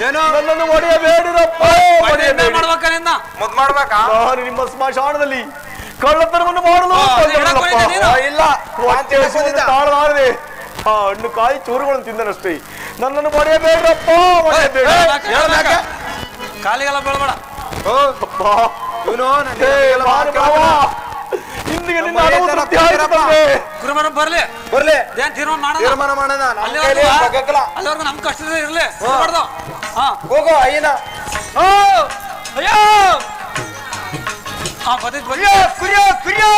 ಏನು
ನನ್ನನ್ನು ಒಡೆಯಬೇಡಿರಪ್ಪ.
ಮಾಡ್ಬೇಕಾ?
ನಾನು ನಿಮ್ಮ ಸ್ಮಶಾನದಲ್ಲಿ ಕಳ್ಳತನವನ್ನು ಮಾಡಲು
ಇಲ್ಲ
ತಾಳಲಾರದೆ ಆ ಹಣ್ಣು ಕಾಯಿ ಚೂರುಗಳನ್ನು ತಿಂದನಷ್ಟೇ. ನನ್ನನ್ನು ಒಡೆಯಬೇಡ್ರಪ್ಪ,
ಕಾಲಿಗೆಲ್ಲ ಬೀಳ್ಬೇಡ.
ಅಪ್ಪ ಇಂದಿಗೆ ನಿನ್ನ
ಗುರುಮರ ಬರ್ಲಿ
ಬರ್ಲಿ
ಏನ್ ತೀರ್ಮಾನ
ತೀರ್ಮಾನ ಮಾಡೋಣ.
ಅಲ್ಲಿವರೆಗೂ ನಮ್ ಕಷ್ಟದ ಇರ್ಲಿ ಮಾಡ್ದು. ಹಾ
ಹೋಗೋ ಅಯ್ಯನ
ಅಯ್ಯೋ ಹಾ ಬದಿದ್ ಬದಿ
ಕುರಿಯೋ ಕುರಿಯೋ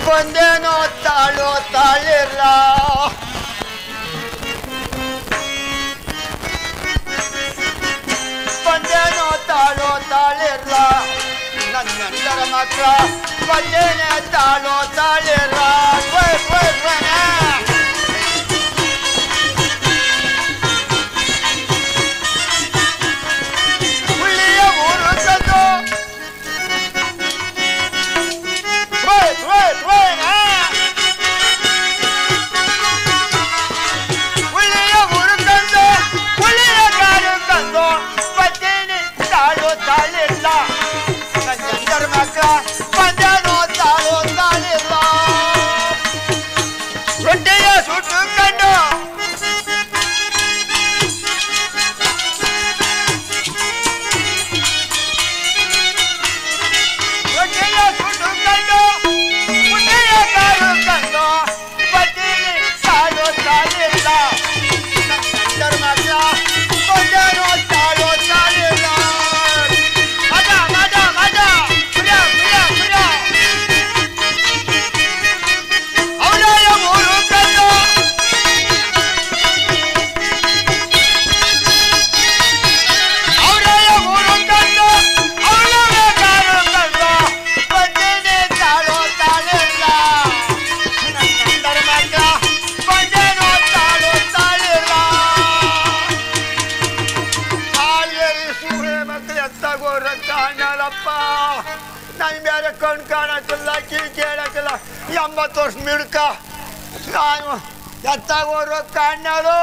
ಬಂದೇನೋ ತಾಳೋ ತಾಳಿಲ್ಲ ಬಂದೇನೋ ತಾಳೋ ತಾಳಿಲ್ಲ ನನ್ನಂತರ ಮಾತ್ರ ಬಂದೇನೆ ತಾಳೋ ತಾಳಿಲ್ಲ ಹುಳ್ಳಿಯ ಊರು ತಂದು ಹುಳ್ಳಿಯ ಊರು ತಂದು ಹುಳ್ಳಿಯ ಕಾರು ತಂದು ಬತ್ತೇನೆ ತಾಳೋ ತಾಳಿಲ್ಲ ನನ್ನಂತರ ಮಾತ್ರ ಬಂದೇನೋ ತಾಳೋ ತಾಳಿಲ್ಲ ರೊಟ್ಟೆಯ ಸುಟ್ಟುಕೊಂಡು ರೊಟ್ಟೆಯ ಸುಟ್ಟುಕೊಂಡು ಮುದ್ದೆಯ ಕಾರು ಕಂಡು ಬದ್ದೀನಿ ತಾಳೋ ತಾಳಿಲ್ಲ ನನ್ನಂತರ ಮಾತ್ರ ಬಂದೇನೋ ತಾಳೋ ತಾಳಿಲ್ಲ ಮಜ ಮಜ ಮಜ ಕುರಿಯ ಕುರಿಯ ಕುರಿಯ ಅವಳೆಯ ಮೂರು ಕಂಡು ಅವಳೆಯ ಮೂರು ಕಂಡು ಅವಳ ಕಾರು ಕಂಡು ಬಂದೇನೆ ತಾಳೋ ತಾಳಿಲ್ಲ ನನ್ನಂತರ ಮಾತ್ರ ಬಂದೇನೋ ತಾಳೋ ತಾಳಿಲ್ಲ ಹಾಲಿಯಲ್ಲಿ ಸೂರ್ಯ ಮಕ್ಕಳು ಎತ್ತಾಗೋರ ಕಾಣಲ್ಲಪ್ಪ ನನ್ ಬೇರೆ ಕಣ್ ಕಾಣಕ್ಕಿಲ್ಲ ಕಿವಿ ಕೇಳಕ್ಕಿಲ್ಲ 80 ವರ್ಷ ಮಿಡ್ಕ ನಾನು ಎತ್ತಾಗೋರು ಕಾಣಲು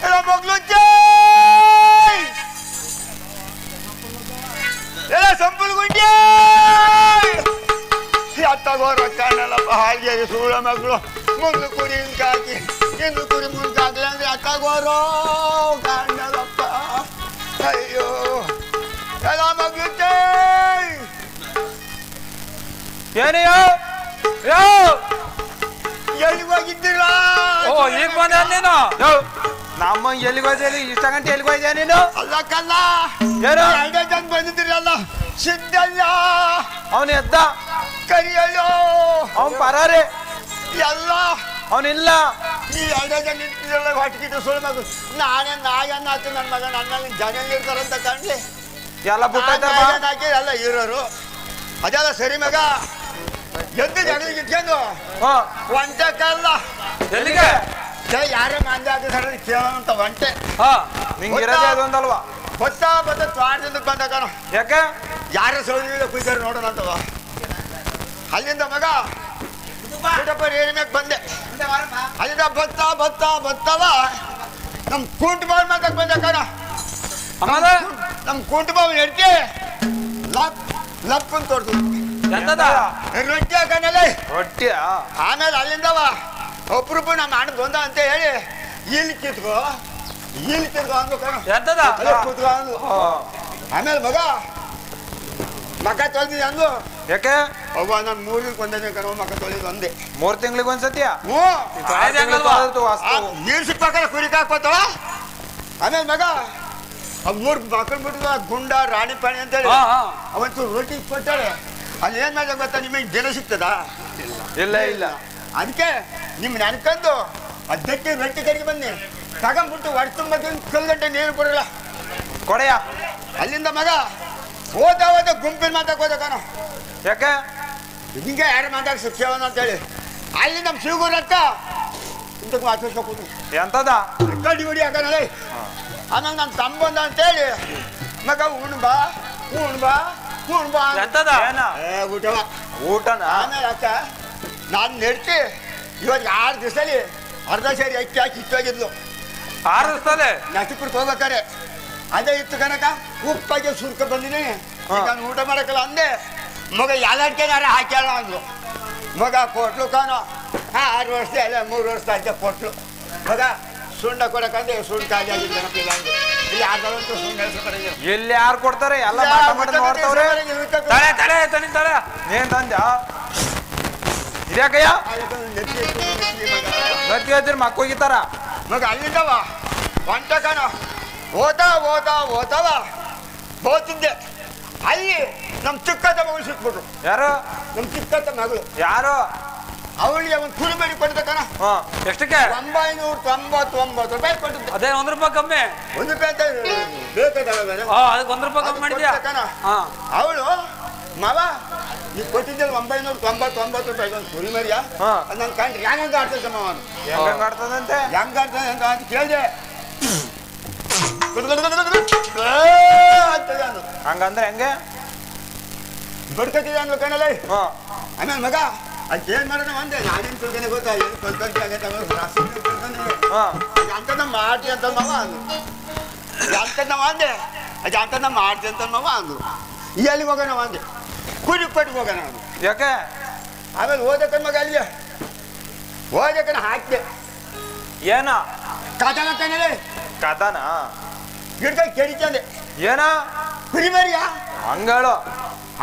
ಎಲ್ಲ ಮಗ್ಳು ಎಲ್ಲ ಸಂಪುಲ್ ಗುಂಡಿ ಎತ್ತಾಗೋರು ಕಾಣಲ್ಲಪ್ಪ ಹಾಲಿಯಲ್ಲಿ ಸೂರ್ಯ ಮಕ್ಕಳು ಮುಂದೆ ಕುರಿ ಹಿಂಗಾಕಿ ಹಿಂದು ಕುರಿ ಮುಂದಾಗ್ಲಿ ಅಂದ್ರೆ ಎತ್ತಾಗೋರು ಕಾಣಲ್ಲಪ್ಪ ಅಯ್ಯೋ ಎಲ್ಲ ಮಗ್ಳು
ಏನೆಯೋ ಯೋ
ಎಲ್ಲಿಗೆ ಹೋಗಿದ್ದೀರಾ
ಓ ಈಗ ಬಂದ ನೀನು
ನಮ್ಮ ಎಲ್ಲಿಗೆ ಹೋದಲ್ಲಿ ಇಷ್ಟ ಗಂಟೆ ಎಲ್ಲಿಗೆ ಹೋಯ್ದೆ ನೀನು
ಅಲ್ಲ ಕಲ್ಲ
ಏನು
ಎರಡೇ ಜನ ಬಂದಿದ್ದೀರಲ್ಲ ಸಿದ್ದಲ್ಲ
ಅವನು ಎದ್ದ
ಕರಿಯಲ್ಲೋ
ಅವನ್ ಪರಾರೆ
ಎಲ್ಲ
ಅವನಿಲ್ಲ
ಈ ಎರಡೇ ಜನ ನಿಂತಿದ್ರಲ್ಲ ಹೊಟ್ಟಿಗಿಟ್ಟು ಸುಳ್ಳು ಮಗು ನಾನೇ ನಾಯನ್ನ ಆತು ನನ್ನ ಮಗ ನನ್ನ ಜನ ಇರ್ತಾರಂತ ಕಂಡ್ಲಿ
ಎಲ್ಲ ಬಿಟ್ಟೈತಾರ
ಹಾಕಿ ಎಲ್ಲ ಇರೋರು ಅದೆಲ್ಲ ಸರಿ ಮಗ ಎದ್ದು ಜಗಳಿಗೆ ಇಟ್ಕೊಂಡು ಒಂಟೆ ಕಲ್ಲ
ಎಲ್ಲಿಗೆ
ಯಾರೇ ಮಂದಿ ಹಾಕಿದಾರ ಕೇಳೋಂತ ಒಂಟೆ
ನಿಂಗೆ ಇರೋದೇ ಅದೊಂದಲ್ವಾ
ಬತ್ತ ತ್ವಾಟದಿಂದ ಬಂದ ಕಣ
ಯಾಕೆ
ಯಾರ ಸೌದಿ ಕುಯ್ದಾರ ನೋಡೋಣ ಅಂತವ ಅಲ್ಲಿಂದ ಮಗ ಏರಿ ಮ್ಯಾಗ ಬಂದೆ ಅಲ್ಲಿಂದ ಬತ್ತವ ನಮ್ ಕುಂಟ ಬಾಳ್ ಮಾತಾಕ್ ಬಂದ ಕಣ ನಮ್ ಕುಂಟ ಬಾವ್ ಹೆಡ್ತಿ ಲಪ್ ಅಂತ ತೋರ್ತು
ಎಂತದ
ರೊಟ್ಟಿ ಹಾಕಣಲೆ
ರೊಟ್ಟಿ
ಆಮೇಲೆ ಅಲ್ಲಿಂದವ ಒಬ್ರೊಬ್ಬ ನಮ್ಮ ಅಣ್ಣ ಬಂದ ಅಂತ ಹೇಳಿ ಇಲ್ಲಿ ಕಿತ್ಕೋ ಅಂದು ಕಣ
ಎಂತದ
ಕೂತ್ಕೋ ಅಂದು ಆಮೇಲೆ ಮಗ ತೊಳೆದಿದೆ ಅಂದು
ಯಾಕೆ
ಅವ್ವ ನಾನು ಮೂರಿಗೆ ಒಂದೇ ಕಣ ಮಗ ತೊಳೆದು ಒಂದೇ
3 ತಿಂಗಳಿಗೆ ಒಂದ್ಸತಿಯ
ನೀರು ಸಿಕ್ಕಾಕಲ್ಲ ಕುರಿಕ್ ಹಾಕ್ಬೋತವ ಆಮೇಲೆ ಮಗ ಅವ್ 3 ಮಕ್ಕಳು ಬಿಟ್ಟು ಗುಂಡ ರಾಣಿ ಪಾಣಿ ಅಂತೇಳಿ ಅವತ್ತು ರೊಟ್ಟಿ ಕೊಟ್ಟಾಳೆ ಅಲ್ಲಿ ಏನ್ ಮಾಡಿದ ಗೊತ್ತಾ ನಿಮಗೆ ಜನ ಸಿಗ್ತದ
ಇಲ್ಲ
ಅದಕ್ಕೆ ನಿಮ್ ನೆನ್ಕೊಂಡು ಅದಕ್ಕೆ ರೊಟ್ಟಿ ಕಡೆಗೆ ಬನ್ನಿ ತಗೊಂಡ್ಬಿಟ್ಟು ಹೊಟ್ಟೆ ತುಂಬ ಕಲ್ ಗಂಟೆ ನೀರು ಕೊಡಲ್ಲ
ಕೊಡೆಯ
ಅಲ್ಲಿಂದ ಮಗ ಹೋದ ಗುಂಪಿನ ಮಾತಾಕ್ ಹೋದ ಕಣ
ಯಾಕೆ
ಹಿಂಗೆ ಯಾರು ಮಾತಾಡ್ಸಿ ಕೇಳೋಣ ಅಂತೇಳಿ ಅಲ್ಲಿ ನಮ್ಮ ಶಿವಗುರು ಅಕ್ಕ ಇಂತಕ್ಕೆ ಮಾತಾಡ್ಸ್ಬೇಕು
ಎಂತದ
ಕಡ್ಡಿ ಹೊಡಿ ಹಾಕೋಣ ಆಮೇಲೆ ನನ್ನ ತಮ್ಮ ಬಂದ ಅಂತೇಳಿ ಮಗ ಉಣ್ಬಾ
ಎಂತದ
ಊಟವ
ಊಟನ
ಆಮೇಲೆ ಅಕ್ಕ ನಾನು ನೆಡ್ತಿ ಇವತ್ತು 6 ದಿವಸದಲ್ಲಿ ಅರ್ಧ ಸೇರಿ ಅಕ್ಕಿ ಹಾಕಿ ಇಟ್ಟೋಗಿದ್ಲು
ಆರಿಸ್ತದೆ
ನಚಿಪುರಕ್ಕೆ ಹೋಗ್ಬೇಕಾರೆ ಅದೇ ಇತ್ತು ಕನಕ ಉಪ್ಪಾಗಿ ಸುರ್ಕ ಬಂದಿನಿ ನಾನು ಊಟ ಮಾಡಕ್ಕಲ್ಲ ಅಂದೆ ಮಗ ಎಲ್ಲಾಡ್ಕೆನಾರ ಹಾಕ್ಯಾಳ ಅಂದ್ಲು ಮಗ ಕೊಟ್ಲು ಕಾನೋ 6 ವರ್ಷ ಅಲ್ಲ 3 ವರ್ಷ ಆಯ್ತು ಕೊಟ್ಲು ಮಗ ಸುಣ್ಣ ಕೊಡಕಂದ್ರೆ ಸುಣ್ಣ ಕಾಲಿ ಆಗಿದ್ದು ನೆನಪಿಲ್ಲ ಅಂದ್ರು ಇಲ್ಲಿ ಆದಂತೂ ಸುಣ್ಣ ಹೆಸರು
ಎಲ್ಲಿ ಯಾರು ಕೊಡ್ತಾರೆ ಎಲ್ಲ ಮಾಟ ನೋಡ್ತಾವ್ರೆ
ತಳೆ
ಏನ್ ತಂದ ಇದ್ಯಾಕಯ್ಯ ಗತಿ ಹೇಳ್ತೀರಿ ಮಕ್ಕ ಹೋಗಿತ್ತಾರ
ಮಗ ಅಲ್ಲಿಂದವ ಒಂಟ ಕಾಣ ಓತಾವ ಹೋತಿದ್ದೆ ಅಲ್ಲಿ ನಮ್ಮ ಚಿಕ್ಕತ್ತ ಮಗಳು ಸಿಕ್ಬಿಟ್ರು
ಯಾರು
ನಮ್ಮ ಚಿಕ್ಕತ್ತ ಮಗಳು
ಯಾರು
ಅವಳಿಗೆ ಒಂದು ಕುರಿಬೇಡಿ ಕೊಟ್ಟಿದ್ದ ಕಣ
ಎಷ್ಟಕ್ಕೆ
999 ರೂಪಾಯಿ ಕೊಟ್ಟಿದ್ದೆ
ಅದೇ 1 ರೂಪಾಯಿ ಕಮ್ಮಿ
1 ರೂಪಾಯಿ ಅಂತ ಬೇಕಾದಲ್ಲ
ಅದಕ್ಕೆ 1 ರೂಪಾಯಿ ಕಮ್ಮಿ ಮಾಡಿದ್ಯಾ
ಅವಳು ಮಾವ ನೀವು ಕೊಟ್ಟಿದ್ದೆ 999 ರೂಪಾಯಿ ಒಂದು ಕುರಿ ಮರಿಯ ನನ್ನ ಕಂಡ್ರೆ ಹೆಂಗ ಆಡ್ತದೆ ಮಾವ
ಹೆಂಗ ಆಡ್ತದಂತೆ
ಹೆಂಗ ಆಡ್ತದೆ ಅಂತ ಕೇಳಿದೆ
ಹಂಗಂದ್ರೆ ಹೆಂಗೆ
ಬಡ್ಕತ್ತಿದೆ ಅನ್ಬೇಕು ಕಣಲ್ಲ ಆಮೇಲೆ ಮಗ ಅದು ಏನ್ ಮಾಡೋಣ ಅಂದೆ ನಾನೇನು ತಿಳ್ಕೊಂಡೆ ಗೊತ್ತಾ ಏನು ಕಲ್ಕಂಟಿ ಆಗೈತೆ ಅಂತನ ಮಾಡ್ತಿ ಅಂತ ಮಾವ ಅಂದ್ರು ಅಂತನ ಅಂದೆ ಅದು ಅಂತನ ಮಾಡ್ತಿ ಅಂತ ಮಾವ ಅಂದ್ರು ಎಲ್ಲಿಗೆ ಹೋಗೋಣ ಅಂದೆ ಕುರಿ ಪಟ್ಟಿಗೆ ಹೋಗೋಣ ಅದು
ಯಾಕೆ
ಆಮೇಲೆ ಓದಕ್ಕ ಮಗ ಅಲ್ಲಿ ಓದಕ್ಕನ ಹಾಕಿದೆ
ಏನ
ಕದನ ಕಣಲೆ
ಕದನ
ಗಿಡಕ ಕೆಡಿಚಂದೆ
ಏನ
ಕುರಿ ಮರಿಯ
ಹಂಗಳು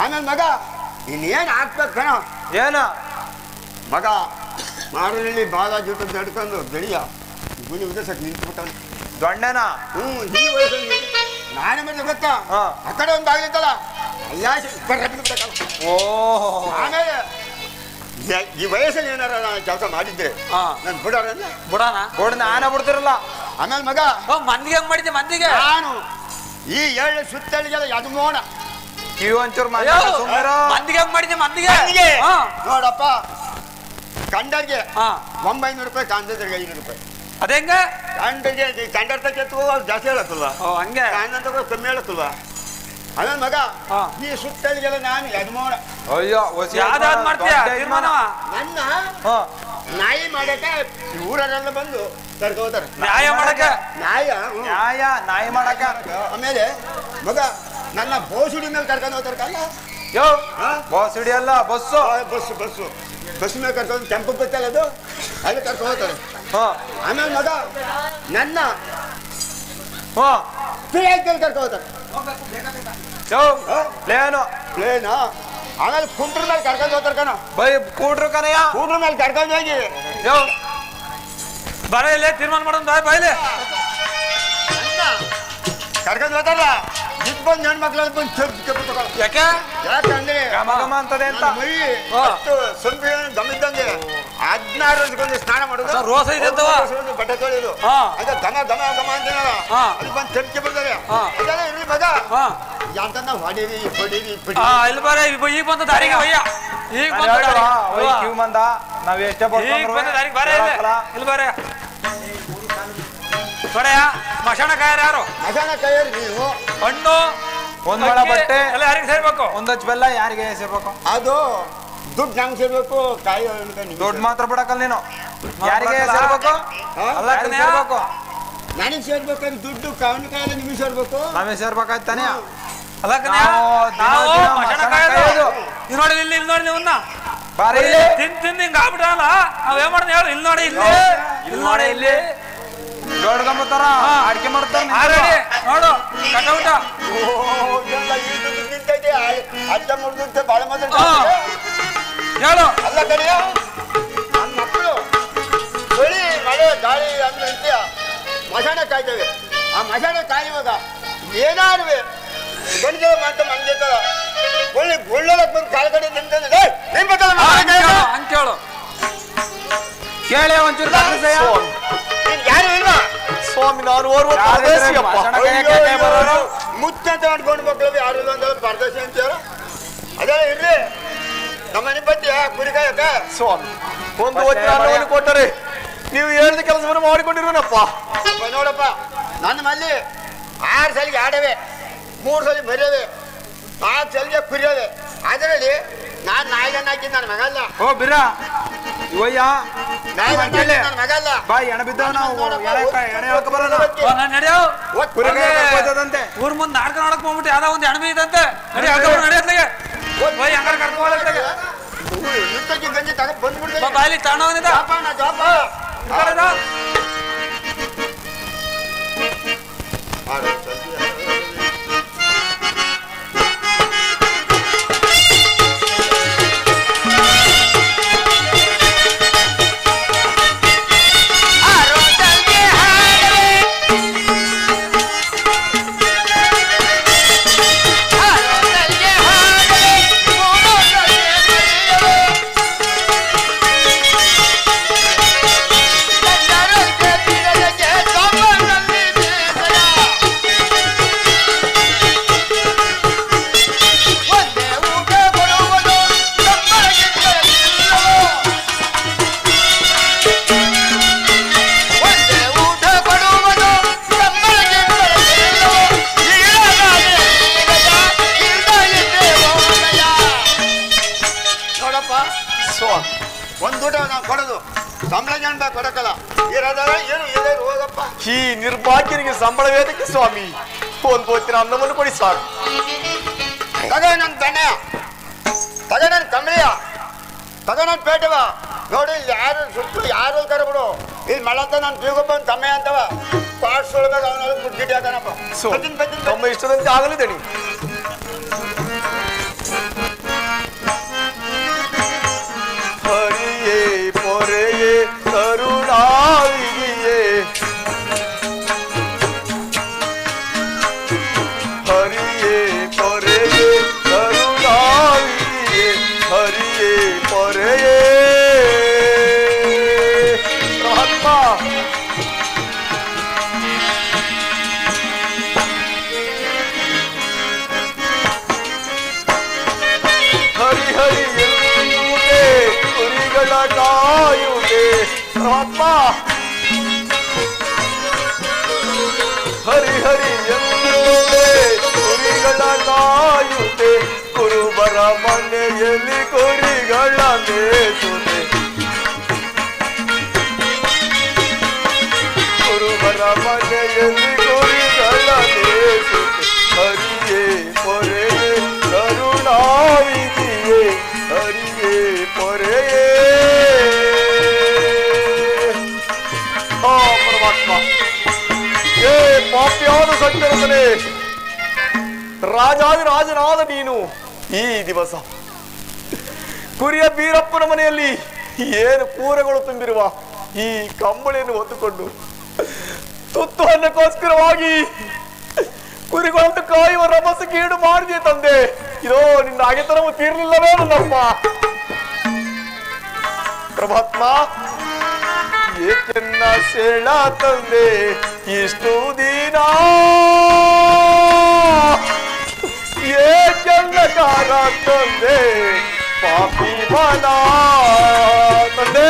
ಆಮೇಲೆ ಮಗ ಇನ್ನೇನು ಹಾಕ್ಬೇಕು ಕಣ
ಏನ
ಮಗ ಮಾರಿನಲ್ಲಿ ಬಾಲ ಜೂಟ ನಡ್ಕೊಂಡು ಬೆಳಿಯ ಗುಣಿ ಉದಸಕ್ಕೆ ನಿಂತ್ಬಿಟ್ಟಾನೆ
ದೊಣ್ಣೆನ
ಈ ವಯಸ್ಸಲ್ಲಿ ನಾನೇ ಮತ್ತೆ ಗೊತ್ತಾ ಆ ಕಡೆ ಒಂದು ಆಗ್ಲಿತ್ತಲ್ಲ
ಓಹೋ
ಆಮೇಲೆ ಈ ವಯಸ್ಸಲ್ಲಿ ಏನಾರ ನಾನು ಕೆಲಸ ಮಾಡಿದ್ರೆ ನಾನು ಬಿಡೋರಲ್ಲ
ಬಿಡ
ನಾನೇ ಬಿಡ್ತಿರಲ್ಲ
ಆಮೇಲೆ ಮಗ
ಮಂದಿಗೆ ಹೆಂಗ್ ಮಾಡಿದ್ದೆ ಮಂದಿಗೆ
ನಾನು ಈ 7 ಸುತ್ತಳಿಗೆಲ್ಲ ಯಜಮಾನ
ಕಿವಿ ಒಂಚೂರು
ಮಂದಿಗೆ ಹೆಂಗ್ ಮಾಡಿದ್ದೆ ಮಂದಿಗೆ
ನೋಡಪ್ಪ ಕಂಡರ್ಗೆ 900 ರೂಪಾಯಿ ಕಾಂತರಿಗೆ 500 ರೂಪಾಯಿ
ಅದೇಂಗ
ಕಂಡರ್ಗೆ ಕಂಡರ್ ತಗೋ ಜಾಸ್ತಿ ಹೇಳಕ್ಕಲ್ವಾ
ಹಂಗೆ
ಕಾಂತ ತಗೋ ಕಮ್ಮಿ ಹೇಳಕ್ಕಲ್ವಾ ಆಮೇಲೆ ಮಗ ಈ ಸುತ್ತಳಿಗೆಲ್ಲ ನಾನು ಯಜಮಾನ
ಅಯ್ಯೋ
ಯಾವ್ದಾದ್ ಮಾಡ್ತೀಯ ತೀರ್ಮಾನ
ನನ್ನ ನಾಯಿ ಮಾಡಕ್ಕೆ ಊರರೆಲ್ಲ ಬಂದು ಕರ್ಕೋತಾರೆ
ನ್ಯಾಯ ಮಾಡಕ್ಕೆ
ನ್ಯಾಯ ನಾಯಿ ಮಾಡಕ
ಆಮೇಲೆ ಮಗ ನನ್ನ ಬೋಸುಡಿ ಮೇಲೆ ಕರ್ಕೊಂಡು ಹೋಗ್ತಾರಲ್ಲ
ಯೋ ಬಸ್ ಹಿಡಿಯಲ್ಲ ಬಸ್ಸು
ಬಸ್ ಮೇಲೆ ಕರ್ಕೊಂಡು ಕೆಂಪು ಬತ್ತಲ್ಲ ಅದು ಅಲ್ಲಿ ಕರ್ಕೊಂಡು ಹೋಗ್ತಾರೆ ಆಮೇಲೆ ಮಗ ನನ್ನ ಪ್ಲೇನ್ ಕರ್ಕೊಂಡು ಹೋಗ್ತಾರೆ ಪ್ಲೇನ್ ಆಮೇಲೆ ಕುಂಟ್ರ ಮೇಲೆ ಕರ್ಕೊಂಡು ಹೋಗ್ತಾರೆ ಕಣ
ಬೈ ಕೂಡ್ರು ಕನಯ್ಯ
ಕುಂಟ್ರ ಮೇಲೆ ಕರ್ಕೊಂಡು ಹೋಗಿ
ಯೋ ಬರ ಇಲ್ಲೇ ತೀರ್ಮಾನ ಮಾಡೋಣ ಬಾಯ್ಲೆ
ಕರ್ಕೊಂಡು ಹೋಗ್ತಾರ ಇದ್ ಬಂದು ಹೆಣ್ಮಕ್ಳು ಬಂದು
ಯಾಕೆ
ಯಾಕಂದ್ರೆ
ಘಮ ಘಮ ಅಂತದೆ ಅಂತ
ಮೈ ಅಷ್ಟು ಸಂಪಿಗೆ ಗಮಿದ್ದಂಗೆ 16 ವರ್ಷಕ್ಕೊಂದು ಸ್ನಾನ ಮಾಡೋದು
ರೋಸ ಇದೆ ಅಂತವ
ಬಟ್ಟೆ ತೊಳೆಯೋದು ಅದ ಘಮ ಘಮ ಘಮ ಅಂತೀನಲ್ಲ ಅಲ್ಲಿ ಬಂದು ತೆಪ್ಕೆ ಬರ್ತಾರೆ ಅದೆಲ್ಲ ಇರ್ಲಿ ಮಗ ಅಂತ ನಾವು ಹೊಡೀರಿ ಹೊಡೀರಿ
ಇಲ್ಲಿ ಬರ ಈಗ ಬಂದ ದಾರಿಗೆ ಭಯ್ಯ ಈಗ
ಬಂದ ನಾವ್ ಎಷ್ಟೇ
ದಾರಿಗೆ ಬರ ಇಲ್ಲಿ ಬರ ಬರಯ ಮಶಾಣ ಕಾಯರ್ ಯಾರು
ಮಸಾನ ಕೈಯಲ್ಲಿ ನೀವು
ಹಣ್ಣು
ಒಂದ್ ಮೊಳ ಬಟ್ಟೆ
ಎಲ್ಲ ಯಾರಿಗೆ ಸೇರ್ಬೇಕು
ಒಂದಚ್ಚು ಬೆಲ್ಲ ಯಾರಿಗೆ ಸೇರ್ಬೇಕು
ಅದು ದುಡ್ಡು ನಂಗೆ ಸೇರ್ಬೇಕು ಕಾಯಿ
ದೊಡ್ಡ ಮಾತ್ರ ಬಿಡಕಲ್ಲ ನೀನು ಯಾರಿಗೆ ಸೇರ್ಬೇಕು ಅಲ್ಲ ಸೇರ್ಬೇಕು
ನನಗೆ ಸೇರ್ಬೇಕಾದ್ರೆ ದುಡ್ಡು ಕಾವಣ ಕಾಯಲ್ಲ ನಿಮಗೆ ಸೇರ್ಬೇಕು
ನಾವೇ ಸೇರ್ಬೇಕಾಯ್ತಾನೆ
ಅಲ್ಲ ಮಶಾಣ ಕಾಯೋದು ಇಲ್ಲಿ ನೋಡಿ ಇಲ್ಲಿ ನೋಡಿ ನೀವನ್ನ
ಬಾರಿ
ತಿಂದು ಹಿಂಗ ಆಗ್ಬಿಟ್ರಲ್ಲ ನಾವ್ ಏನ್ ಮಾಡ್ದೆ ಹೇಳು ಇಲ್ಲಿ ನೋಡಿ ಇಲ್ಲಿ ನೋಡಿ ಇಲ್ಲಿ
ದೊಡ್ಡ ಗಂಬತ್ತಾರ ಅಡಿಕೆ ಮಾಡ್ತಾರ
ನೋಡು ಕಟೌಟ
ನಿಂತೈತೆ ಅರ್ಧ ಮುರಿದಂತೆ ಬಾಳ ಮಾತ್ರ
ಹೇಳು
ಅಲ್ಲ ಕಡೆಯ ನನ್ನ ಮಕ್ಕಳು ಬೆಳಿ ಮಳೆ ಗಾಳಿ ಅಂತ ಮಸಾಣ ಕಾಯ್ತೇವೆ ಆ ಮಸಾಣ ಕಾಯುವಾಗ ಏನಾರು ಗಣಿತ ಮಾತ್ರ ಮಂಜೇತಾರ ಒಳ್ಳೆ ಒಳ್ಳೊಳಕ್ ಬಂದು ಕಾಲ ಕಡೆ ನಿಂತಂದ್ರೆ
ಅಂತೇಳು
ಕೇಳಿ ಒಂಚೂರು
ಯಾರು ಇಲ್ಲ
ಸ್ವಾಮಿ ನಾನು
ಮುಚ್ಚಂತ ಮಾಡ್ಕೊಂಡು ಮಕ್ಕಳು ಯಾರು ಇಲ್ಲ ಅಂತ ಪರದೇಶ ಅಂತೀರ ಅದೆಲ್ಲ ಇರ್ಲಿ ನಮ್ಮ ಮನೆ ಬತ್ತಿ ಕುರಿಕಾಯಕ
ಸ್ವಾಮಿ ಒಂದು ವಚನ ಕೊಟ್ಟರೆ ನೀವು ಹೇಳಿದ ಕೆಲಸವನ್ನು ಮಾಡಿಕೊಂಡಿರೋನಪ್ಪ
ನೋಡಪ್ಪ ನನ್ನ ಮಲ್ಲಿ 6 ಸಲಿಗೆ ಆಡವೆ 3 ಸಲ ಬರೆಯವೆ 4 ಸಲಿಗೆ ಕುರಿಯವೆ ಅದರಲ್ಲಿ ನಾನು ನಾಯಿಗನ್ನ ಹಾಕಿದ್ದು ನನ್ನ ಮಗಲ್ಲ
ಓ ಬಿರ ಇವಯ್ಯ
ನಾಯಿಗನ್ನ ನನ್ನ ಮಗಲ್ಲ
ಬಾಯ್ ಎಣ ಬಿದ್ದವ ನಾವು ಎಣೆ ಹೇಳ್ಕ ಬರೋಣ
ನಡೆಯೋ
ಕುರಿಗಾಯದಂತೆ
ಊರ್ ಮುಂದೆ ನಾಟಕ ನೋಡಕ್ ಹೋಗ್ಬಿಟ್ಟು ಯಾವ್ದೋ ಒಂದು ಎಣಮೆ ಇದಂತೆ ನಡೆಯತ್ಲಾಗೆ ಹೋಯ್ ಹಂಗಾರ ಕರ್ಕೊಂಡು ಹೋಗ್ಲಾಗೆ
ಯುದ್ಧಕ್ಕೆ ಗಂಜಿ ತಗ ಬಂದ್ಬಿಡ್ತಾರೆ
ಬಾಯ್ಲಿ ತಗೊಂಡೋಗಿದ್ದ
ಈ ನಿರ್ಭಾಗ್ಯನಿಗೆ ಸಂಬಳ ವೇದಕ್ಕೆ ಸ್ವಾಮಿ ಒಂದು ಹೊತ್ತಿನ ಅನ್ನವನ್ನು ಕೊಡಿ ಸಾಕು
ತಗ ನನ್ನ ಬೆಣ್ಣೆ ತಗ ನನ್ನ ಕಮಲಿಯ ತಗ ನನ್ನ ಪೇಟವ ನೋಡಿ ಇಲ್ಲಿ ಯಾರು ಸುತ್ತು ಯಾರು ಕರಬಿಡು ಇಲ್ಲಿ ಮಳಂತ ನಾನು ಬೀಗೊಬ್ಬ ತಮ್ಮೆ ಅಂತವ ಪಾಸ್ ಒಳಗಾಗ ಅವನ ಮುಡ್ಗಿಟ್ಟು ಹಾಕನಪ್ಪ
ತಮ್ಮ ಇಷ್ಟದಂತೆ ಆಗಲಿದಣಿ ಹರಿಯೇ ಪೊರೆಯೇ ಕರುಣಾವಿದೆಯೇ ಹರಿಯೇ ಪೊರೆಯೇ ಕರುಣಾವಿದೆಯೇ ಹರಿಯೇ ಪೊರೆಯೇ ಮಹಾತ್ಮ ಹರಿ ಹರಿ ಎನ್ನುವುದೇ ಕುರಿಗಳ ಕಾಯುವುದೇ ಪರಮಾತ್ಮ ಹರಿ ಹರಿ ಎನ್ನುವುದೇ ಕುರಿಗಳ ಕಾಯುವುದೇ ಕುರುಬರ ಮನೆಯಲ್ಲಿ ಕುರಿಗಳ ಮೇಸುತ್ತೆ ಕುರುಬರ ಮನೆಯಲ್ಲಿ ಕುರಿಗಳ ಮೇಸುತ್ತೆ ಹರಿಯೇ ಪೊರೆಯೇ ಕರುಣಾವಿದೆಯೇ ಹರಿಯೇ ಪೊರೆಯೇ ಆ ಪರಮಾತ್ಮ ಏ ಪಾಪ್ಯಾದ ಸಂಚರಿಸಲೇ ರಾಜಾದಿರಾಜನಾದ ನೀನು ಈ ದಿವಸ ಕುರಿಯ ಬೀರಪ್ಪನ ಮನೆಯಲ್ಲಿ ಏನು ಕೂರೆಗಳು ತುಂಬಿರುವ ಈ ಕಂಬಳಿಯನ್ನು ಹೊತ್ತುಕೊಂಡು ತುತ್ತು ಅನ್ನಕ್ಕೋಸ್ಕರವಾಗಿ ಕುರಿಗಳನ್ನು ಕಾಯುವ ರಭಸಕ್ಕೆ ಈಡು ಮಾಡಿದೆ ತಂದೆ. ಇದೋ ನಿನ್ನ ಆಗಿತನವು ತೀರ್ಲಿಲ್ಲವೇ ನನ್ನಮ್ಮ ಪರಮಾತ್ಮ ಏಕೆನ್ನ ಸೇಳ ತಂದೆ ಇಷ್ಟು ದಿನ ಏಕೆನ್ನ ಕಾರ ತಂದೆ ಪಾಪಿ ಮನ ತಂದೆ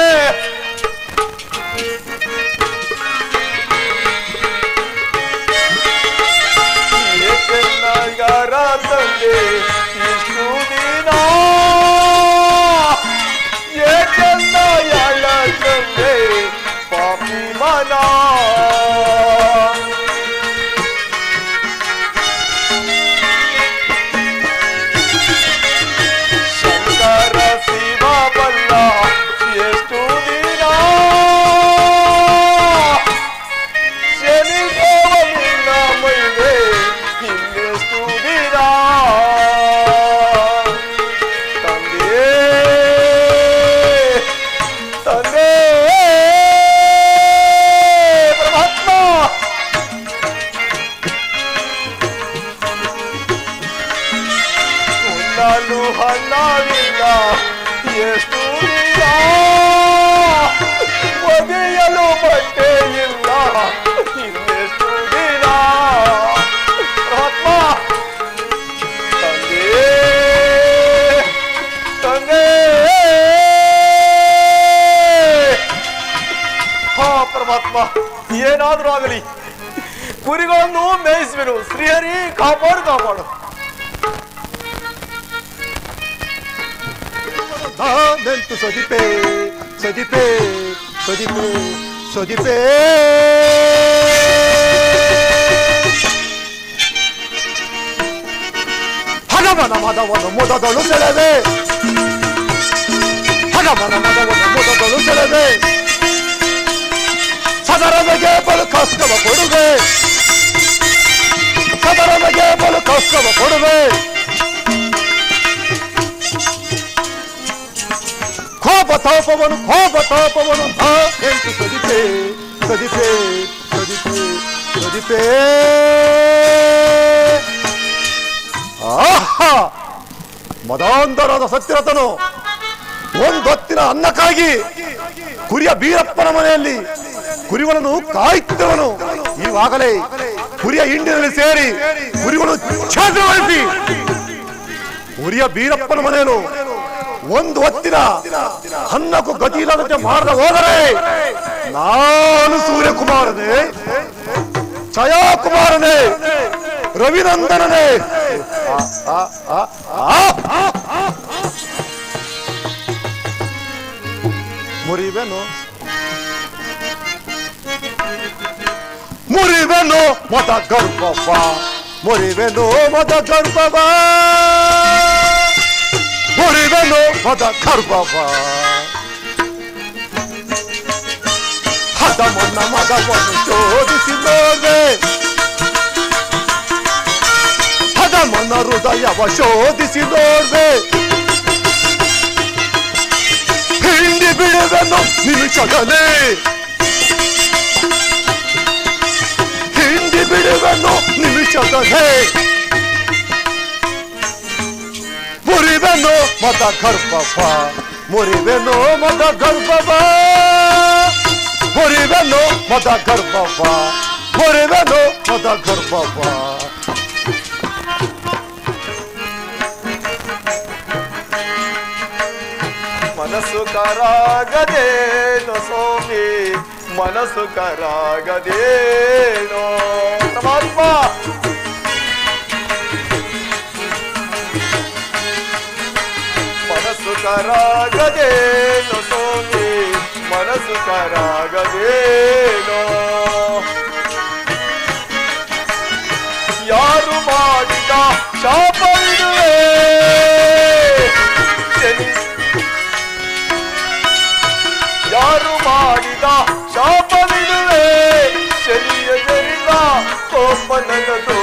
ಏಕೆನ್ನ ಗಾರ ತಂದೆ ಇಷ್ಟು ದಿನ ಏಕೆನ್ನ ಯಾಳ ತಂದೆ ಪಾಪಿ ಮನ ಶಂಕರ ಶಿವ ಬಲ್ಲ ಎಷ್ಟು ದಿನ ಶನಿ ದೇವನಿನ್ನ ಮೈವೆ ಇನ್ನೆಷ್ಟು ದಿನ ತಂದೆ ತಂದೆ ಪರಮಾತ್ಮ ಉಣ್ಣಲು ಹಣ್ಣವಿಲ್ಲ ಎಷ್ಟು ದಿನ ಒದೆಯಲು ಬಟ್ಟೆ ಇಲ್ಲ ಇನ್ನೆಷ್ಟು ದಿನ ಪರಮಾತ್ಮ ತಂದೆ ತಂದೆ ಹಾ ಪರಮಾತ್ಮ ಏನಾದ್ರೂ ಆಗಲಿ ಕುರಿಗಳನ್ನು ಮೇಯಿಸುವೆನು ಶ್ರೀಹರಿ ಕಾಪಾಡು ಕಾಪಾಡು
ನಾನೆಂತು ಸದಿಪೆ ಸದಿಪೆ ಸದಿಪೆ ಸದಿಪೆ ಹಗಮನ ಮದವನ್ನು ಮುದದಳು ಸೆಳೆವೆ ಹಗಮನ ಮದವನ್ನು ಮುದದಳು ಸೆಳೆವೆ ಸದರಮೆಗೆ ಬಲು ಕಷ್ಟವ ಕೊಡುವೆ ಸದರಮೆಗೆ ಬಲು ಕಷ್ಟವ ಕೊಡುವೆ ಕೋಪ ತಾಪವನು ಎಂಟು ಸದಿಪೆ ಸದಿಪೆ ಸದಿಪೆ ಸದಿಪೆ ಆಹಾ ಮದಾಂಧರಾದ ಸತ್ಯರಥನು ಒಂದೊತ್ತಿನ ಅನ್ನಕ್ಕಾಗಿ ಕುರಿಯ ಬೀರಪ್ಪನ ಮನೆಯಲ್ಲಿ ಕುರಿಗಳನ್ನು ಕಾಯುತ್ತಿದ್ದವನು ಈವಾಗಲೇ ಕುರಿಯ ಹಿಂಡಿನಲ್ಲಿ ಸೇರಿ ಕುರಿಗಳನ್ನು ಛೇದಗೊಳಿಸಿ ಕುರಿಯ ಬೀರಪ್ಪನ ಮನೆಯನ್ನು ಒಂದು ಹೊತ್ತಿನ ಅನ್ನಕ್ಕೂ ಗತಿ ಇಲ್ಲದಂತೆ ಮಾಡದ ಹೋದರೆ ನಾನು ಸೂರ್ಯಕುಮಾರನೇ ಛಯಾಕುಮಾರನೇ ರವಿನಂದನನೇ ಮುರಿವೆನು ಮುರಿವೆನು ಮದ ಗರ್ಭವ ಮುರಿವೆನು ಮದ ಗರ್ಭವ ಮುರಿವೆನು ಮದ ಗರ್ಭವ ಹದ ಮೊನ್ನ ಮದವನ್ನು ಶೋಧಿಸಿ ನೋಡ್ವೆ ಹದ ಮೊನ್ನ ಹೃದಯವ ಶೋಧಿಸಿ ನೋಡ್ವೆ ಹಿಂಡಿ ಬಿಡುವೆನು ನಿಮಿಷದಲ್ಲಿ ಹಿಂಡಿ ಬಿಡುವೆನು ನಿಮಿಷದಲ್ಲಿ ಮುರಿವೆನು ಮದ ಗರ್ಭವ ಮುರಿವೆನು ಮದ ಗರ್ಭವ ಮುರಿವೆನು ಮದ ಗರ್ಭವ ಮುರಿವೆನು ಮದ ಗರ್ಭವ
ಮನಸ್ಸು ಕರಾಗದೇನೋ ಸ್ವಾಮಿ ಮನಸ್ಸು ಕರಾಗದೇನೋ ಪರಮಾತ್ಮ ಮನಸ್ಸು ಕರಾಗದೇನೋ ಸ್ವಾಮಿ ಮನಸ್ಸು ಕರಾಗದೇನೋ ಯಾರು ಮಾಡಿದ ಶಾಪವಿದುವೆ ಯಾರು ಮಾಡಿದ ಶಾಪವಿದುವೆ ಶನಿಯ ಜರಿದ ಕೋಪ ನನ್ನದು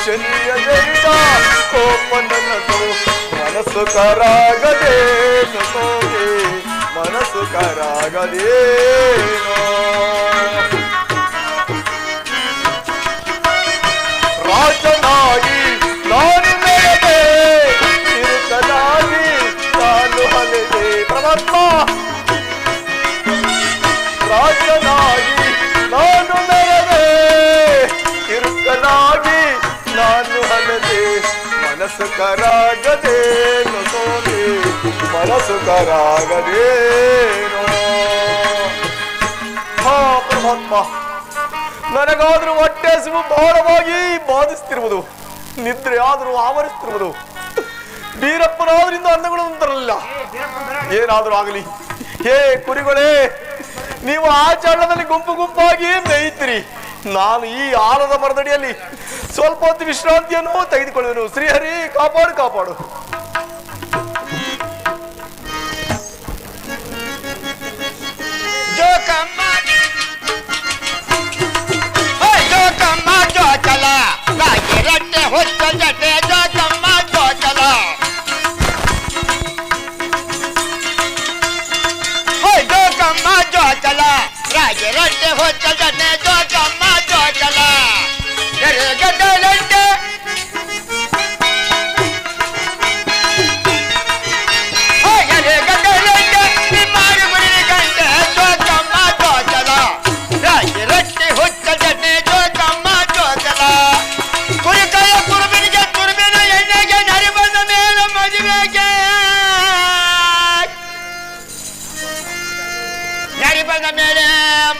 ಶನಿಯ ಜರಿದ ಕೋಪ ನನ್ನದು ಮನಸ್ಸು ಕರಾಗದೇನು ಸೋಗೆ ಮನಸ್ಸು ಕರಾಗದೇನೋ ರಾಜ ಮನಸ್ಸು ಕರಾಗದೇನು ಸ್ವಾಮಿ ಮನಸ್ಸು ಕರಾಗದೇನು. ಹಾ ಪರಮಾತ್ಮ, ನನಗಾದ್ರೂ ಹೊಟ್ಟೆ ಹಸಿವು ಬಹಳವಾಗಿ ಬಾಧಿಸ್ತಿರುವುದು, ನಿದ್ರೆ ಆದರೂ ಆವರಿಸ್ತಿರುವುದು. ಬೀರಪ್ಪನಾದ್ರಿಂದ ಅನ್ನಗಳು ಅಂತರಲಿಲ್ಲ. ಏನಾದ್ರೂ ಆಗಲಿ, ಹೇ ಕುರಿಗಳೇ, ನೀವು ಆ ಚಳ್ಳದಲ್ಲಿ ಗುಂಪು ಗುಂಪಾಗಿ ಮೇಯ್ತೀರಿ. ನಾನು ಈ ಆಲದ ಮರದಡಿಯಲ್ಲಿ ಸ್ವಲ್ಪ ಹೊತ್ತು ವಿಶ್ರಾಂತಿಯನ್ನು ತೆಗೆದುಕೊಳ್ಳುವೆನು. ಶ್ರೀಹರಿ ಕಾಪಾಡು ಕಾಪಾಡು.